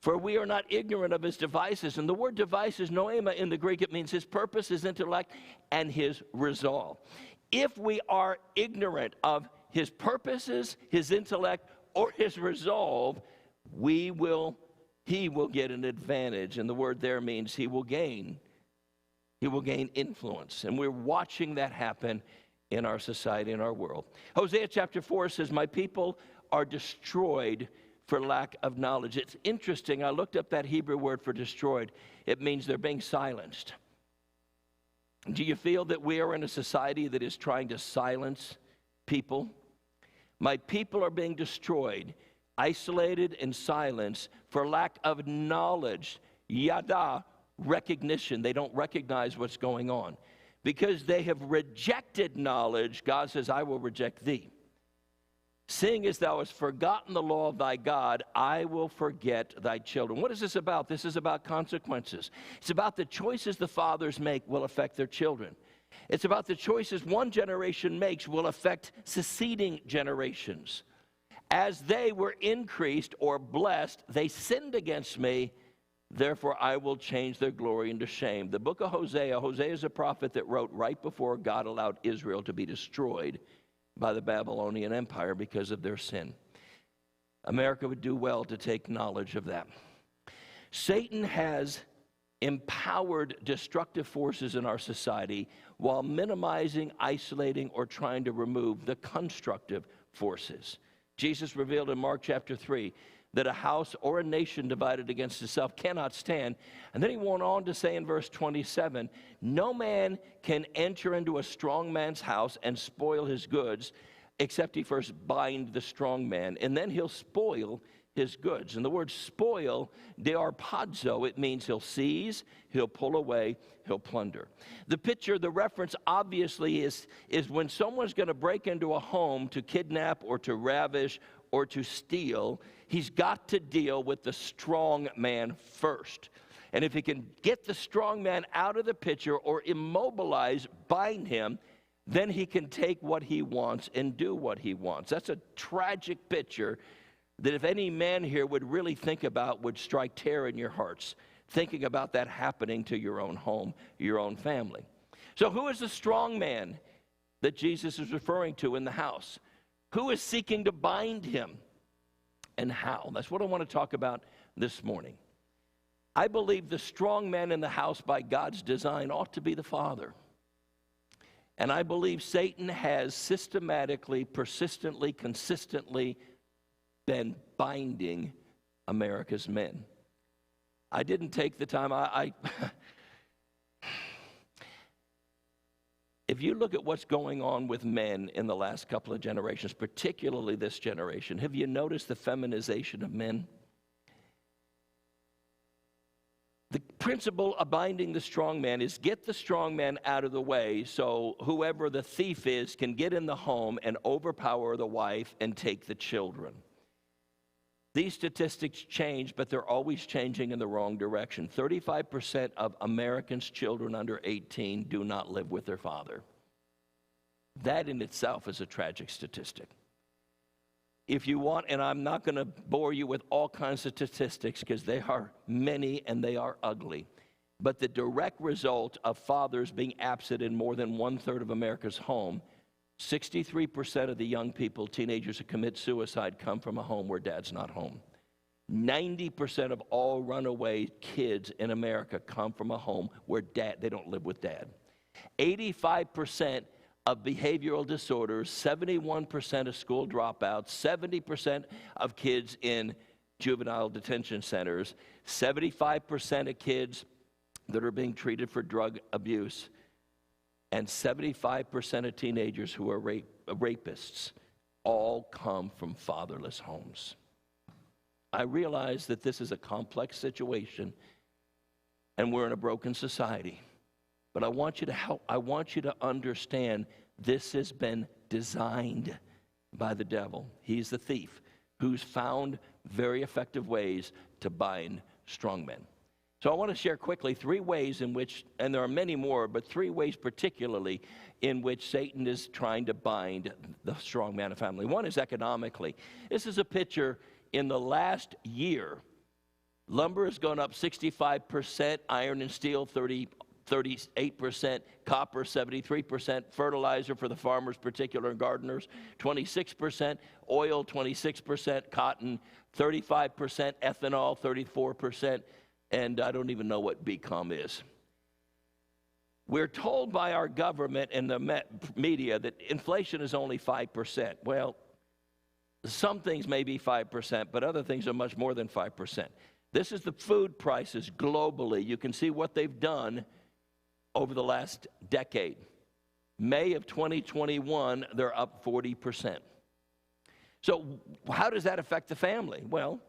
for we are not ignorant of his devices. And the word devices, noema in the Greek, it means his purpose, his intellect, and his resolve. If we are ignorant of his purposes, his intellect, or his resolve, he will get an advantage. And the word there means he will gain influence. And we're watching that happen in our society, in our world. Hosea chapter 4 says, my people are destroyed for lack of knowledge. It's interesting, I looked up that Hebrew word for destroyed. It means they're being silenced. Do you feel that we are in a society that is trying to silence people? My people are being destroyed, isolated and silenced for lack of knowledge. Yada, recognition. They don't recognize what's going on. Because they have rejected knowledge, God says, I will reject thee. Seeing as thou hast forgotten the law of thy God, I will forget thy children. What is this about? This is about consequences. It's about the choices the fathers make will affect their children. It's about the choices one generation makes will affect succeeding generations. As they were increased or blessed, they sinned against me. Therefore, I will change their glory into shame. The book of Hosea is a prophet that wrote right before God allowed Israel to be destroyed by the Babylonian Empire because of their sin. America would do well to take knowledge of that. Satan has empowered destructive forces in our society while minimizing, isolating, or trying to remove the constructive forces. Jesus revealed in Mark chapter 3 that a house or a nation divided against itself cannot stand. And then he went on to say in verse 27, no man can enter into a strong man's house and spoil his goods, except he first bind the strong man, and then he'll spoil his goods. And the word spoil, dearpazo, it means he'll seize, he'll pull away, he'll plunder. The picture, the reference obviously is when someone's going to break into a home to kidnap or to ravish or to steal, he's got to deal with the strong man first. And if he can get the strong man out of the picture or immobilize, bind him, then he can take what he wants and do what he wants. That's a tragic picture that if any man here would really think about would strike terror in your hearts, thinking about that happening to your own home, your own family. So who is the strong man that Jesus is referring to in the house? Who is seeking to bind him, and how? That's what I want to talk about this morning. I believe the strong man in the house by God's design ought to be the father. And I believe Satan has systematically, persistently, consistently been binding America's men. I didn't take the time, if you look at what's going on with men in the last couple of generations, particularly this generation, have you noticed the feminization of men? The principle of binding the strong man is get the strong man out of the way so whoever the thief is can get in the home and overpower the wife and take the children. These statistics change, but they're always changing in the wrong direction. 35% of Americans' children under 18 do not live with their father. That in itself is a tragic statistic. If you want, and I'm not going to bore you with all kinds of statistics because they are many and they are ugly, but the direct result of fathers being absent in more than 1/3 of America's home, 63% of the young people, teenagers who commit suicide, come from a home where dad's not home. 90% of all runaway kids in America come from a home where they don't live with dad. 85% of behavioral disorders, 71% of school dropouts, 70% of kids in juvenile detention centers, 75% of kids that are being treated for drug abuse, and 75% of teenagers who are rapists all come from fatherless homes. I realize that this is a complex situation and we're in a broken society. But I want you to understand this has been designed by the devil. He's the thief who's found very effective ways to bind strong men. So I want to share quickly 3 ways in which, and there are many more, but 3 ways particularly in which Satan is trying to bind the strong man of family. One is economically. This is a picture in the last year. Lumber has gone up 65%, iron and steel 38%, copper 73%, fertilizer for the farmers, particular gardeners 26%, oil 26%, cotton 35%, ethanol 34%, and I don't even know what BCOM is. We're told by our government and the media that inflation is only 5%. Well, some things may be 5%, but other things are much more than 5%. This is the food prices globally. You can see what they've done over the last decade. May of 2021, they're up 40%. So how does that affect the family? Well,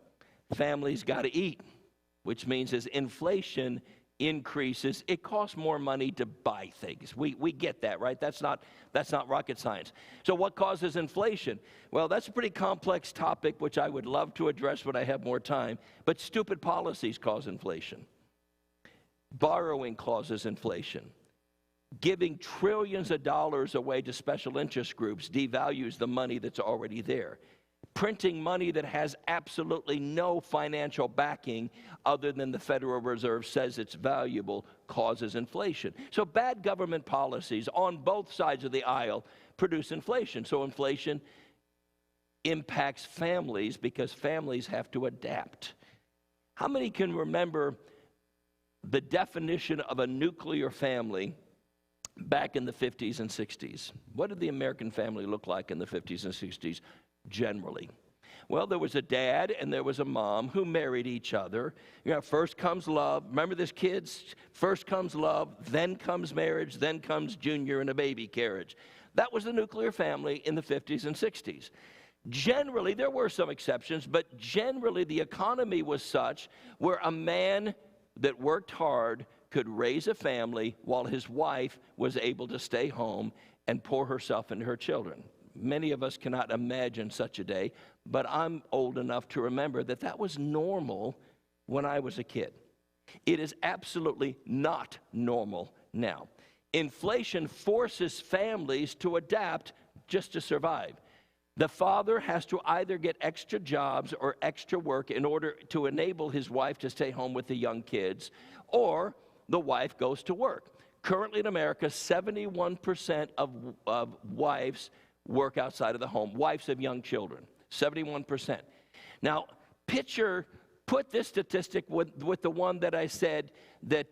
families got to eat, which means as inflation increases, it costs more money to buy things. We get that, right? That's not rocket science. So what causes inflation? Well, that's a pretty complex topic, which I would love to address when I have more time. But stupid policies cause inflation. Borrowing causes inflation. Giving trillions of dollars away to special interest groups devalues the money that's already there. Printing money that has absolutely no financial backing other than the Federal Reserve says it's valuable causes inflation. So bad government policies on both sides of the aisle produce inflation. So inflation impacts families because families have to adapt. How many can remember the definition of a nuclear family back in the 50s and 60s? What did the American family look like in the 50s and 60s? Generally. Well, there was a dad and there was a mom who married each other. You know, first comes love. Remember this, kids? First comes love, then comes marriage, then comes junior and a baby carriage. That was the nuclear family in the 50s and 60s. Generally, there were some exceptions, but generally the economy was such where a man that worked hard could raise a family while his wife was able to stay home and pour herself into her children. Many of us cannot imagine such a day, but I'm old enough to remember that that was normal when I was a kid. It is absolutely not normal now. Inflation forces families to adapt just to survive. The father has to either get extra jobs or extra work in order to enable his wife to stay home with the young kids, or the wife goes to work. Currently in America, 71% of wives work outside of the home, wives of young children, 71%. Now, put this statistic with the one that I said that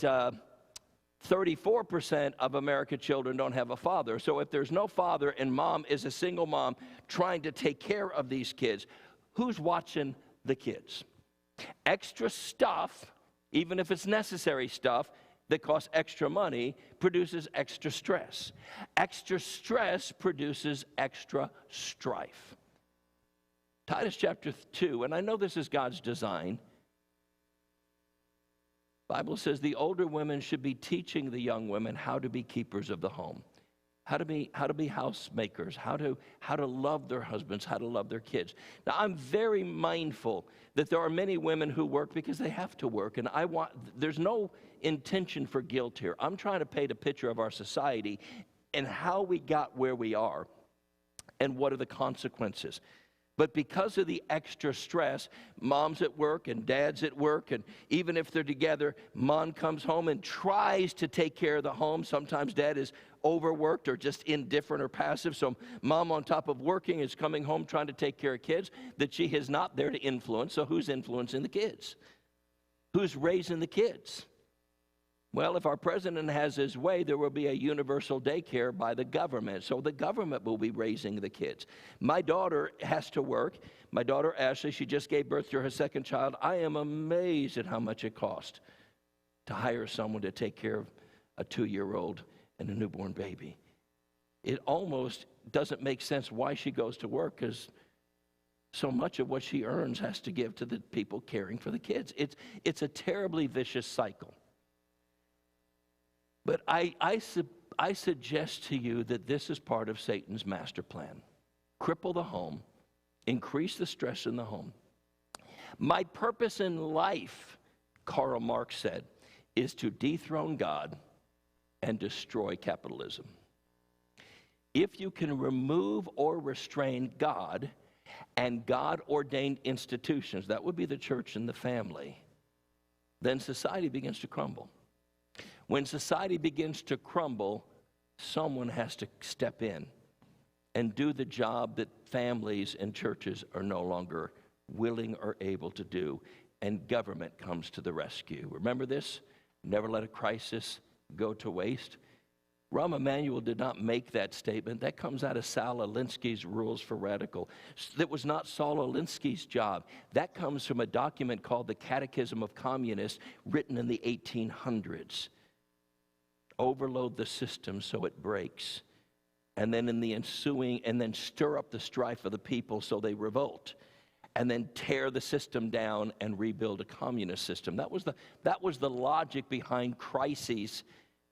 34% of American children don't have a father. So if there's no father and mom is a single mom trying to take care of these kids, who's watching the kids? Extra stuff, even if it's necessary stuff, that costs extra money produces extra stress. Extra stress produces extra strife. Titus chapter 2, and I know this is God's design. The Bible says the older women should be teaching the young women how to be keepers of the home, how to be housemakers, how to love their husbands, how to love their kids. Now, I'm very mindful that there are many women who work because they have to work, and there's no intention for guilt here. I'm trying to paint a picture of our society and how we got where we are and what are the consequences. But because of the extra stress, mom's at work and dad's at work, and even if they're together, mom comes home and tries to take care of the home. Sometimes dad is overworked or just indifferent or passive, so mom, on top of working, is coming home trying to take care of kids that she is not there to influence. So who's influencing the kids? Who's raising the kids? Well, if our president has his way, there will be a universal daycare by the government. So the government will be raising the kids. My daughter has to work. My daughter, Ashley, she just gave birth to her second child. I am amazed at how much it costs to hire someone to take care of a 2-year-old and a newborn baby. It almost doesn't make sense why she goes to work, because so much of what she earns has to give to the people caring for the kids. It's a terribly vicious cycle. But I suggest to you that this is part of Satan's master plan. Cripple the home, increase the stress in the home. My purpose in life, Karl Marx said, is to dethrone God and destroy capitalism. If you can remove or restrain God and God-ordained institutions, that would be the church and the family, then society begins to crumble. When society begins to crumble, someone has to step in and do the job that families and churches are no longer willing or able to do, and government comes to the rescue. Remember this? Never let a crisis go to waste. Rahm Emanuel did not make that statement. That comes out of Saul Alinsky's Rules for Radical. That was not Saul Alinsky's job. That comes from a document called the Catechism of Communists, written in the 1800s. Overload the system so it breaks. And then in the ensuing, and then stir up the strife of the people so they revolt. And then tear the system down and rebuild a communist system. That was the logic behind crises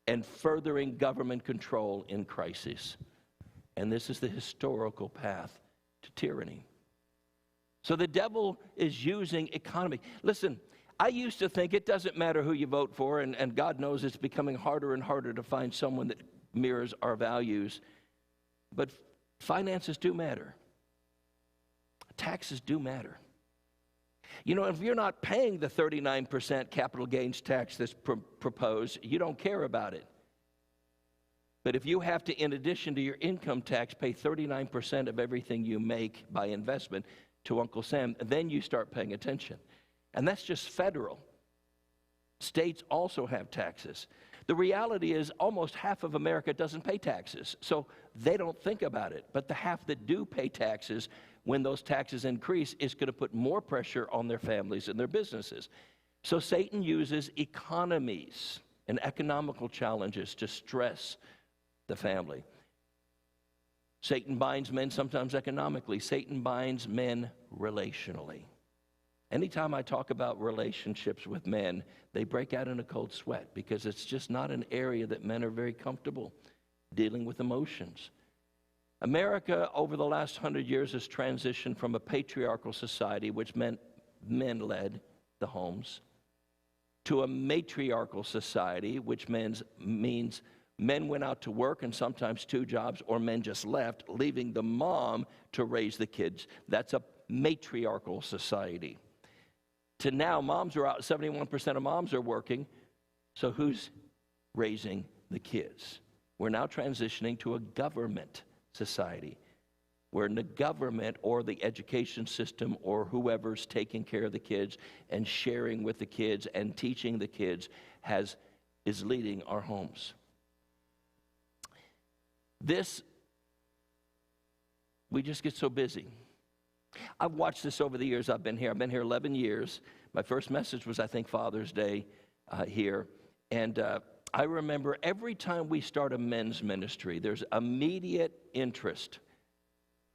and furthering government control in crises. And this is the historical path to tyranny. So the devil is using economy. Listen, I used to think it doesn't matter who you vote for, and God knows it's becoming harder and harder to find someone that mirrors our values. But finances do matter. Taxes do matter. You know, if you're not paying the 39% capital gains tax that's proposed, you don't care about it. But if you have to, in addition to your income tax, pay 39% of everything you make by investment to Uncle Sam, then you start paying attention. And that's just federal. States also have taxes. The reality is almost half of America doesn't pay taxes, so they don't think about it. But the half that do pay taxes, when those taxes increase, is going to put more pressure on their families and their businesses. So Satan uses economies and economical challenges to stress the family. Satan binds men sometimes economically. Satan binds men relationally. Anytime I talk about relationships with men, they break out in a cold sweat because it's just not an area that men are very comfortable dealing with emotions. America, over the last 100 years, has transitioned from a patriarchal society, which meant men led the homes, to a matriarchal society, which means men went out to work and sometimes 2 jobs, or men just left, leaving the mom to raise the kids. That's a matriarchal society. To now, moms are out, 71% of moms are working, so who's raising the kids? We're now transitioning to a government society, where the government or the education system or whoever's taking care of the kids and sharing with the kids and teaching the kids is leading our homes. We just get so busy. I've watched this over the years I've been here. I've been here 11 years. My first message was, I think, Father's Day here. And I remember every time we start a men's ministry, there's immediate interest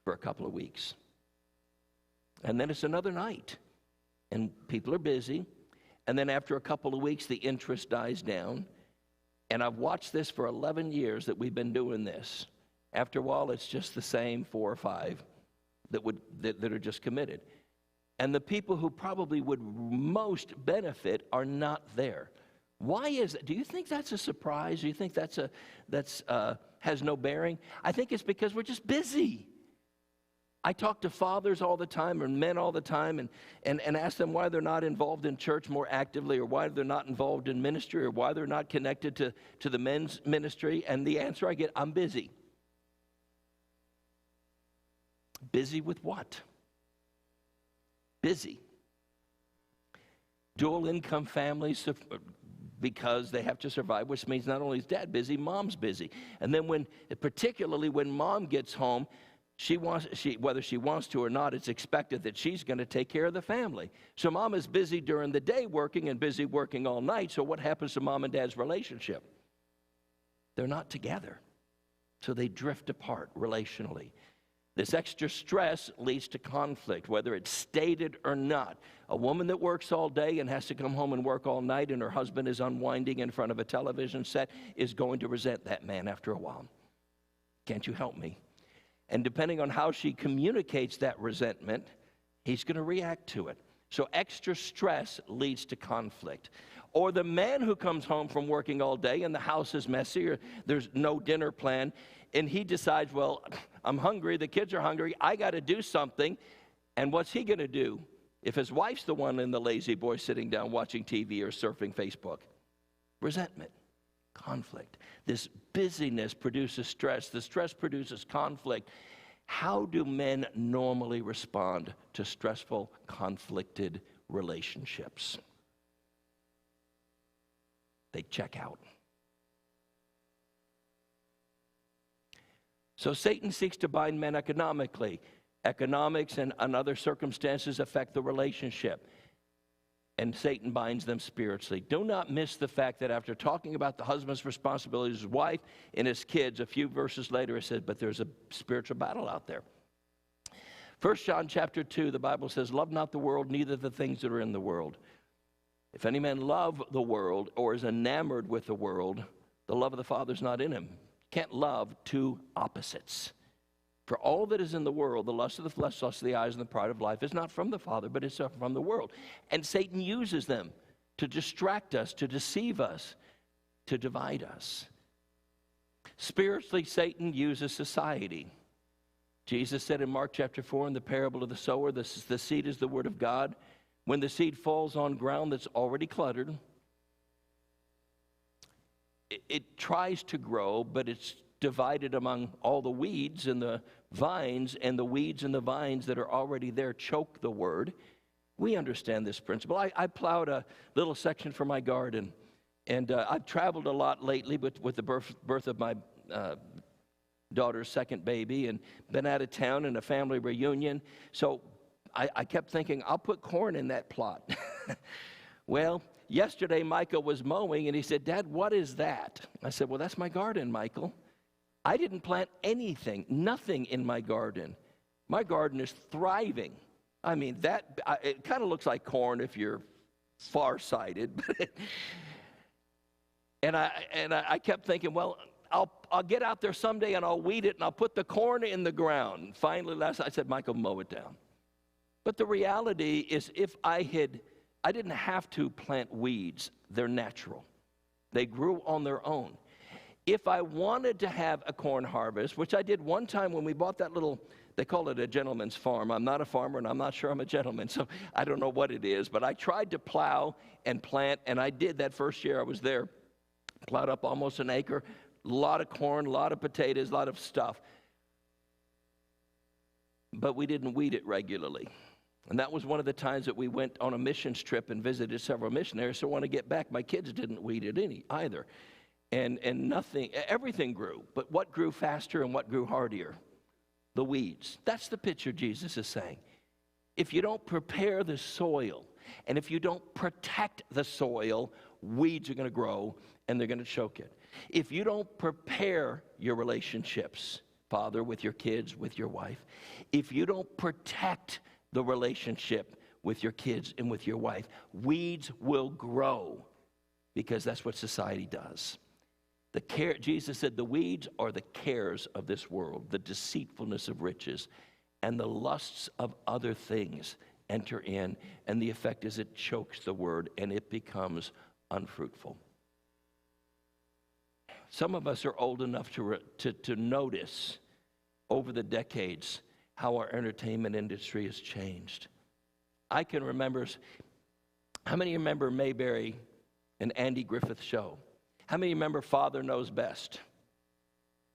for a couple of weeks. And then it's another night. And people are busy. And then after a couple of weeks, the interest dies down. And I've watched this for 11 years that we've been doing this. After a while, it's just the same 4 or 5 that are just committed. And the people who probably would most benefit are not there. Why is that? Do you think that's a surprise? Do you think that's has no bearing? I think it's because we're just busy. I talk to fathers all the time, or men all the time, and ask them why they're not involved in church more actively, or why they're not involved in ministry, or why they're not connected to the men's ministry. And the answer I get, I'm busy. Busy with what? Busy. Dual income families, because they have to survive, which means not only is dad busy, mom's busy. And then particularly when mom gets home, whether she wants to or not, it's expected that she's going to take care of the family. So mom is busy during the day working and busy working all night. So what happens to mom and dad's relationship? They're not together. So they drift apart relationally. This extra stress leads to conflict, whether it's stated or not. A woman that works all day and has to come home and work all night, and her husband is unwinding in front of a television set, is going to resent that man after a while. Can't you help me? And depending on how she communicates that resentment, he's going to react to it. So extra stress leads to conflict. Or the man who comes home from working all day and the house is messy, or there's no dinner plan, and he decides, well, I'm hungry, the kids are hungry, I got to do something. And what's he going to do if his wife's the one in the lazy boy sitting down watching TV or surfing Facebook? Resentment, conflict. This busyness produces stress. The stress produces conflict. How do men normally respond to stressful, conflicted relationships? They check out. So Satan seeks to bind men economically. Economics and other circumstances affect the relationship. And Satan binds them spiritually. Do not miss the fact that after talking about the husband's responsibilities, his wife and his kids, a few verses later it says, but there's a spiritual battle out there. 1 John chapter 2, the Bible says, love not the world, neither the things that are in the world. If any man love the world or is enamored with the world, the love of the Father is not in him. Can't love two opposites. For all that is in the world, the lust of the flesh, lust of the eyes, and the pride of life is not from the Father, but it's from the world. And Satan uses them to distract us, to deceive us, to divide us. Spiritually, Satan uses society. Jesus said in Mark chapter 4 in the parable of the sower, the seed is the word of God. When the seed falls on ground that's already cluttered, it tries to grow, but it's divided among all the weeds and the vines, and the weeds and the vines that are already there choke the word. We understand this principle. I plowed a little section for my garden, and I've traveled a lot lately with the birth of my daughter's second baby, and been out of town in a family reunion. So I kept thinking, I'll put corn in that plot. Well, yesterday Michael was mowing, and he said, Dad, what is that? I said, well, that's my garden, Michael. I didn't plant anything, nothing in my garden. My garden is thriving. I mean, it kind of looks like corn if you're farsighted. and I kept thinking, well, I'll get out there someday and I'll weed it and I'll put the corn in the ground. Finally, last night I said, Michael, mow it down. But the reality is, if I didn't have to plant weeds. They're natural. They grew on their own. If I wanted to have a corn harvest, which I did one time when we bought that little, they call it a gentleman's farm. I'm not a farmer, and I'm not sure I'm a gentleman, so I don't know what it is. But I tried to plow and plant, and I did that first year I was there. Plowed up almost an acre, a lot of corn, a lot of potatoes, a lot of stuff. But we didn't weed it regularly. And that was one of the times that we went on a missions trip and visited several missionaries. So when I get back, my kids didn't weed it either. And nothing, everything grew. But what grew faster and what grew hardier? The weeds. That's the picture Jesus is saying. If you don't prepare the soil, and if you don't protect the soil, weeds are going to grow and they're going to choke it. If you don't prepare your relationships, father, with your kids, with your wife, if you don't protect the relationship with your kids and with your wife, weeds will grow, because that's what society does. Jesus said the weeds are the cares of this world, the deceitfulness of riches, and the lusts of other things enter in, and the effect is it chokes the word and it becomes unfruitful. Some of us are old enough to notice over the decades how our entertainment industry has changed. I can remember, how many remember Mayberry and Andy Griffith's show? How many remember Father Knows Best?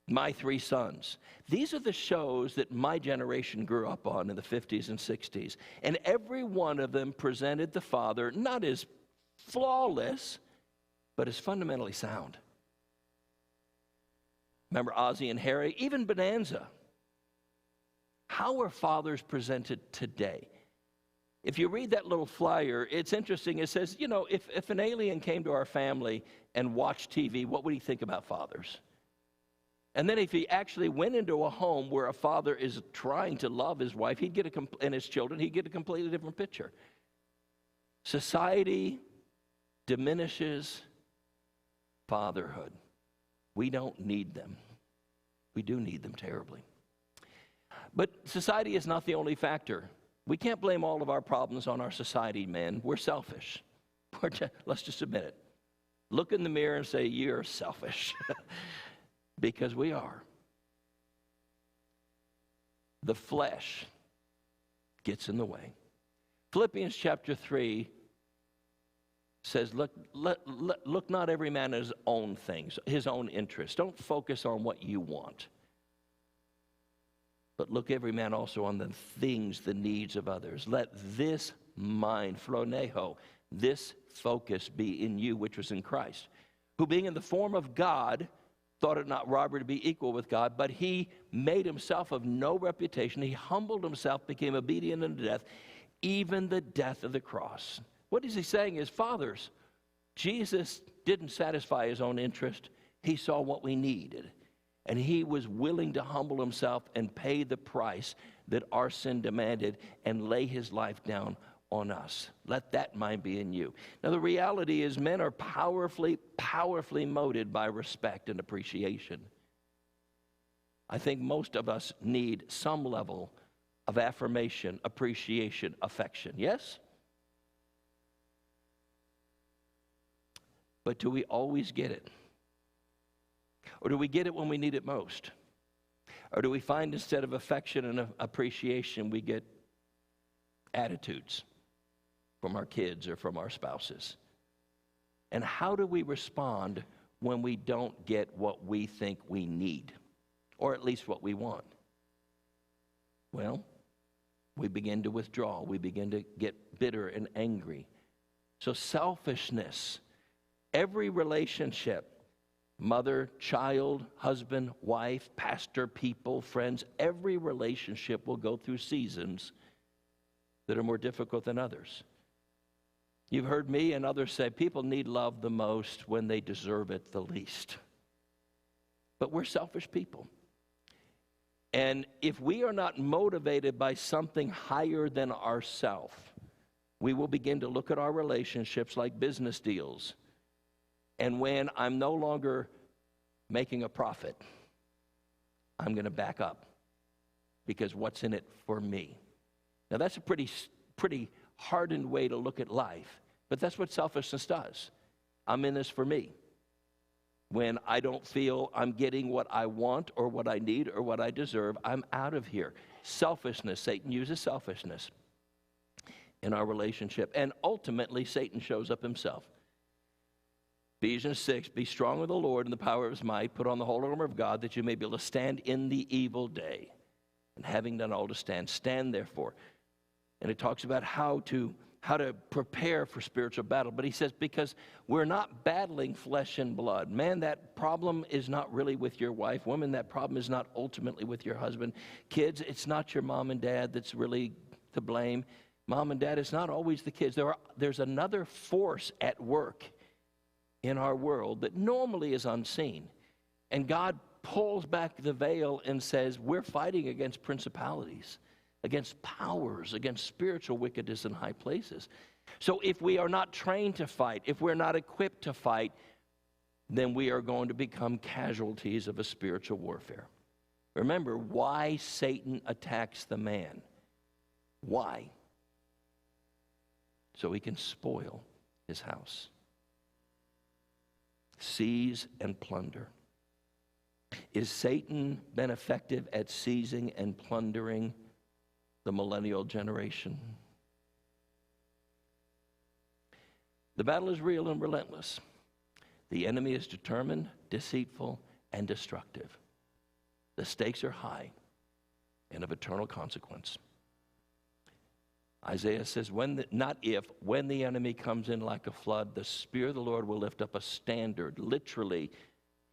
My Three Sons. These are the shows that my generation grew up on in the 50s and 60s. And every one of them presented the Father not as flawless, but as fundamentally sound. Remember Ozzie and Harry? Even Bonanza. How are fathers presented today? If you read that little flyer, it's interesting. It says, you know, if an alien came to our family and watched TV, what would he think about fathers? And then if he actually went into a home where a father is trying to love his wife, and his children, he'd get a completely different picture. Society diminishes fatherhood. We don't need them. We do need them terribly. But society is not the only factor. We can't blame all of our problems on our society, men. We're selfish. Let's just admit it. Look in the mirror and say, you're selfish. Because we are. The flesh gets in the way. Philippians chapter 3 says, look not every man at his own things, his own interests. Don't focus on what you want. But look every man also on the things, the needs of others. Let this mind, phroneho, this focus be in you, which was in Christ, who being in the form of God, thought it not robbery to be equal with God, but he made himself of no reputation. He humbled himself, became obedient unto death, even the death of the cross. What is he saying is, fathers, Jesus didn't satisfy his own interest. He saw what we needed. And he was willing to humble himself and pay the price that our sin demanded and lay his life down on us. Let that mind be in you. Now, the reality is men are powerfully motivated by respect and appreciation. I think most of us need some level of affirmation, appreciation, affection. Yes? But do we always get it? Or do we get it when we need it most? Or do we find instead of affection and appreciation, we get attitudes from our kids or from our spouses? And how do we respond when we don't get what we think we need, or at least what we want? Well, we begin to withdraw. We begin to get bitter and angry. So selfishness, every relationship, mother, child, husband, wife, pastor, people, friends, every relationship will go through seasons that are more difficult than others. You've heard me and others say people need love the most when they deserve it the least. But we're selfish people. And if we are not motivated by something higher than ourselves, we will begin to look at our relationships like business deals. And when I'm no longer making a profit, I'm going to back up, because what's in it for me? Now, that's a pretty hardened way to look at life, but that's what selfishness does. I'm in this for me. When I don't feel I'm getting what I want or what I need or what I deserve, I'm out of here. Selfishness, Satan uses selfishness in our relationship, and ultimately Satan shows up himself. Ephesians 6, be strong with the Lord in the power of his might. Put on the whole armor of God that you may be able to stand in the evil day. And having done all to stand, stand therefore. And it talks about how to prepare for spiritual battle. But he says, because we're not battling flesh and blood. Man, that problem is not really with your wife. Women, that problem is not ultimately with your husband. Kids, it's not your mom and dad that's really to blame. Mom and dad, it's not always the kids. There's another force at work in our world that normally is unseen. And God pulls back the veil and says, we're fighting against principalities, against powers, against spiritual wickedness in high places. So if we are not trained to fight, if we're not equipped to fight, then we are going to become casualties of a spiritual warfare. Remember why Satan attacks the man. Why? So he can spoil his house. Seize and plunder. Is Satan been effective at seizing and plundering the millennial generation? The battle is real and relentless. The enemy is determined, deceitful, and destructive. The stakes are high and of eternal consequence. Isaiah says, when the enemy comes in like a flood, the Spirit of the Lord will lift up a standard. Literally,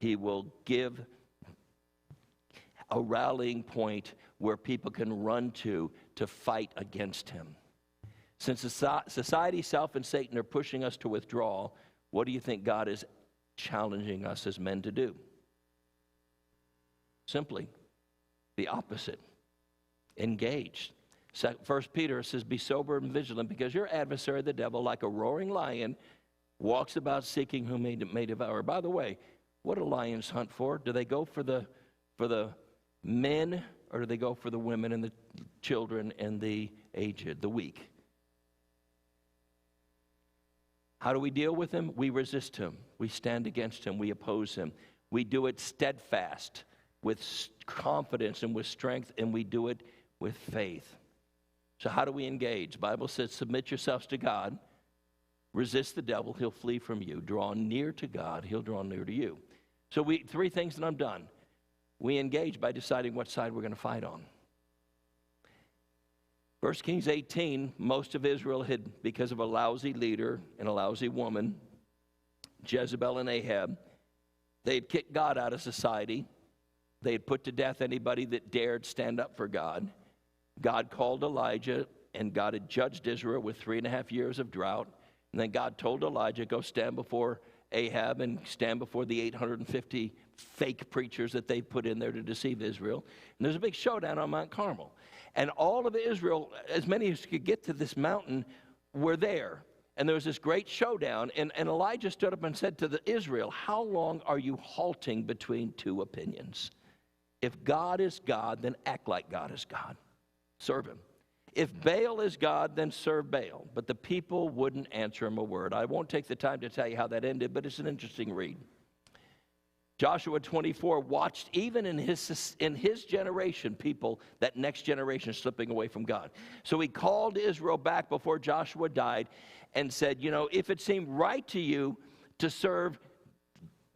he will give a rallying point where people can run to fight against him. Since society, self, and Satan are pushing us to withdraw, what do you think God is challenging us as men to do? Simply the opposite. Engaged. 1 Peter says, be sober and vigilant, because your adversary, the devil, like a roaring lion, walks about seeking whom he may devour. By the way, what do lions hunt for? Do they go for the men, or do they go for the women and the children and the aged, the weak? How do we deal with him? We resist him. We stand against him. We oppose him. We do it steadfast, with confidence and with strength, and we do it with faith. So how do we engage? The Bible says, submit yourselves to God. Resist the devil, he'll flee from you. Draw near to God, he'll draw near to you. So three things, and I'm done. We engage by deciding what side we're going to fight on. 1 Kings 18, most of Israel had, because of a lousy leader and a lousy woman, Jezebel and Ahab, they had kicked God out of society. They had put to death anybody that dared stand up for God. God called Elijah, and God had judged Israel with 3.5 years of drought. And then God told Elijah, go stand before Ahab and stand before the 850 fake preachers that they put in there to deceive Israel. And there's a big showdown on Mount Carmel. And all of Israel, as many as could get to this mountain, were there. And there was this great showdown. And Elijah stood up and said to Israel, how long are you halting between two opinions? If God is God, then act like God is God. Serve him. If Baal is God, then serve Baal. But the people wouldn't answer him a word. I won't take the time to tell you how that ended, but it's an interesting read. Joshua 24 watched, even in his generation, people, that next generation slipping away from God. So he called Israel back before Joshua died and said, you know, if it seemed right to you to serve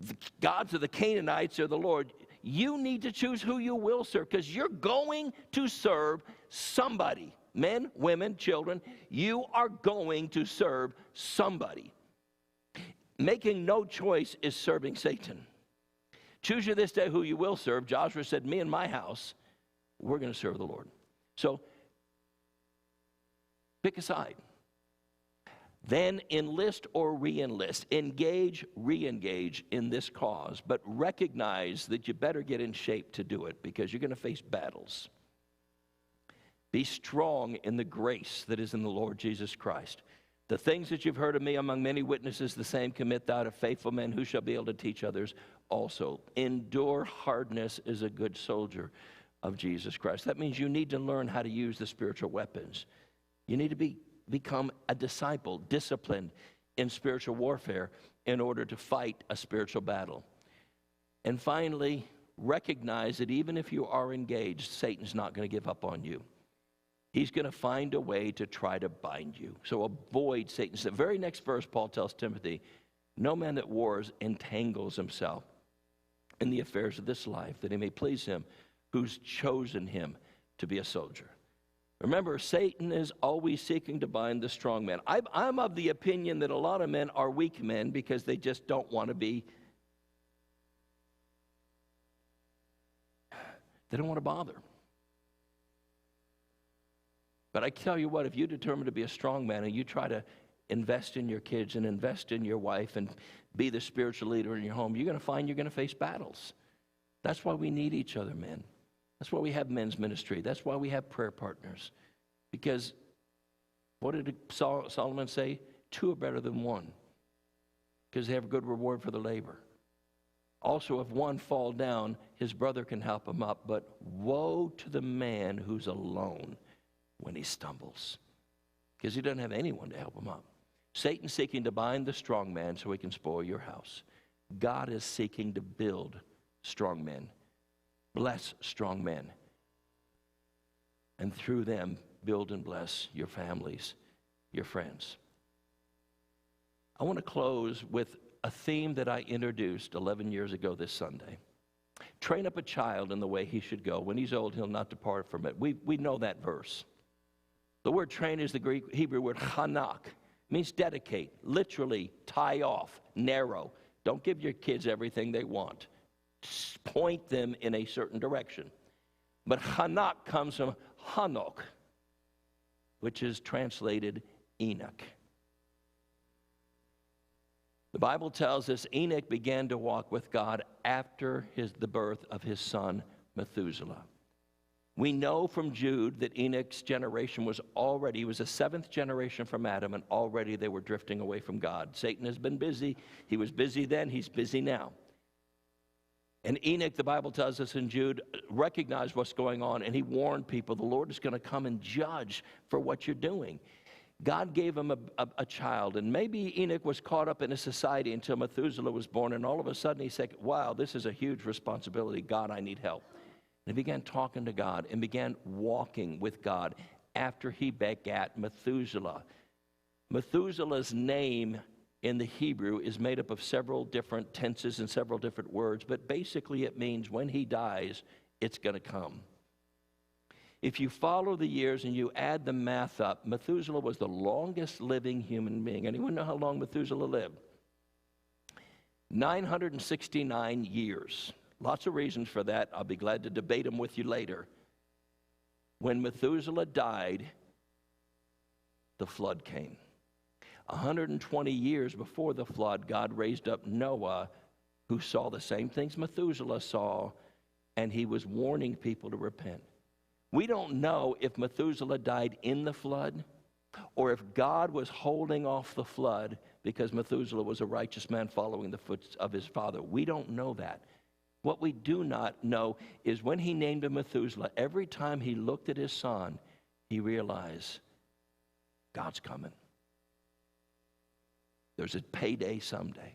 the gods of the Canaanites or the Lord, you need to choose who you will serve, because you're going to serve somebody. Men, women, children, you are going to serve somebody. Making no choice is serving Satan. Choose you this day who you will serve. Joshua said, me and my house, we're going to serve the Lord. So, pick a side. Then enlist or re-enlist. Engage, re-engage in this cause. But recognize that you better get in shape to do it, because you're going to face battles. Be strong in the grace that is in the Lord Jesus Christ. The things that you've heard of me among many witnesses, the same commit thou to faithful men who shall be able to teach others also. Endure hardness as a good soldier of Jesus Christ. That means you need to learn how to use the spiritual weapons. You need to become a disciple, disciplined in spiritual warfare in order to fight a spiritual battle. And finally, recognize that even if you are engaged, Satan's not going to give up on you. He's going to find a way to try to bind you. So avoid Satan. The very next verse, Paul tells Timothy, no man that wars entangles himself in the affairs of this life, that he may please him who's chosen him to be a soldier. Remember, Satan is always seeking to bind the strong man. I'm of the opinion that a lot of men are weak men because they just don't want to be, they don't want to bother. But I tell you what, if you determine to be a strong man and you try to invest in your kids and invest in your wife and be the spiritual leader in your home, you're going to find you're going to face battles. That's why we need each other, men. That's why we have men's ministry. That's why we have prayer partners. Because what did Solomon say? Two are better than one, because they have a good reward for the labor. Also, if one fall down, his brother can help him up. But woe to the man who's alone when he stumbles, because he doesn't have anyone to help him up. Satan's seeking to bind the strong man so he can spoil your house. God is seeking to build strong men, bless strong men, and through them build and bless your families, your friends. I want to close with a theme that I introduced 11 years ago this Sunday. Train up a child in the way he should go. When he's old, he'll not depart from it. We know that verse. The word train is the Greek Hebrew word chanak. It means dedicate, literally tie off, narrow. Don't give your kids everything they want. Just point them in a certain direction. But chanak comes from Hanok, which is translated Enoch. The Bible tells us Enoch began to walk with God after the birth of his son Methuselah. We know from Jude that Enoch's generation was a seventh generation from Adam, and already they were drifting away from God. Satan has been busy. He was busy then, he's busy now. And Enoch, the Bible tells us in Jude, recognized what's going on, and he warned people, the Lord is going to come and judge for what you're doing. God gave him a child, and maybe Enoch was caught up in a society until Methuselah was born, and all of a sudden he said, wow, this is a huge responsibility. God, I need help. And he began talking to God and began walking with God after he begat Methuselah. Methuselah's name in the Hebrew is made up of several different tenses and several different words, but basically it means when he dies, it's going to come. If you follow the years and you add the math up, Methuselah was the longest living human being. Anyone know how long Methuselah lived? 969 years. Lots of reasons for that. I'll be glad to debate them with you later. When Methuselah died, the flood came. 120 years before the flood, God raised up Noah, who saw the same things Methuselah saw, and he was warning people to repent. We don't know if Methuselah died in the flood or if God was holding off the flood because Methuselah was a righteous man following the footsteps of his father. We don't know that. What we do not know is when he named him Methuselah, every time he looked at his son, he realized God's coming. There's a payday someday.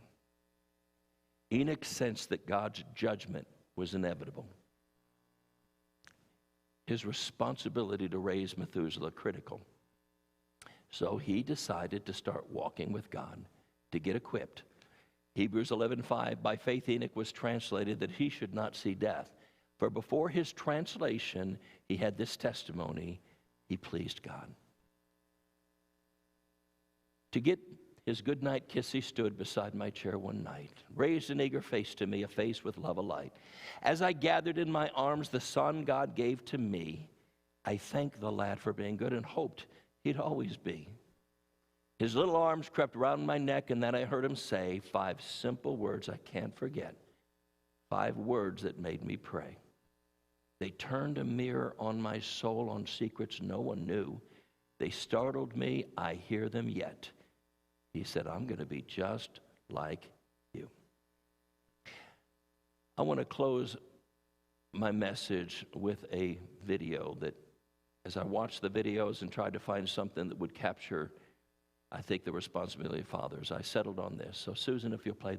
Enoch sensed that God's judgment was inevitable. His responsibility to raise Methuselah critical. So he decided to start walking with God, to get equipped. Hebrews 11:5, by faith Enoch was translated that he should not see death. For before his translation, he had this testimony, he pleased God. To get his goodnight kiss, he stood beside my chair one night, raised an eager face to me, a face with love alight. As I gathered in my arms the son God gave to me, I thanked the lad for being good and hoped he'd always be. His little arms crept around my neck, and then I heard him say 5 simple words I can't forget, 5 words that made me pray. They turned a mirror on my soul on secrets no one knew. They startled me, I hear them yet. He said, I'm going to be just like you. I want to close my message with a video that, as I watched the videos and tried to find something that would capture, I think, the responsibility of fathers, I settled on this. So, Susan, if you'll play this.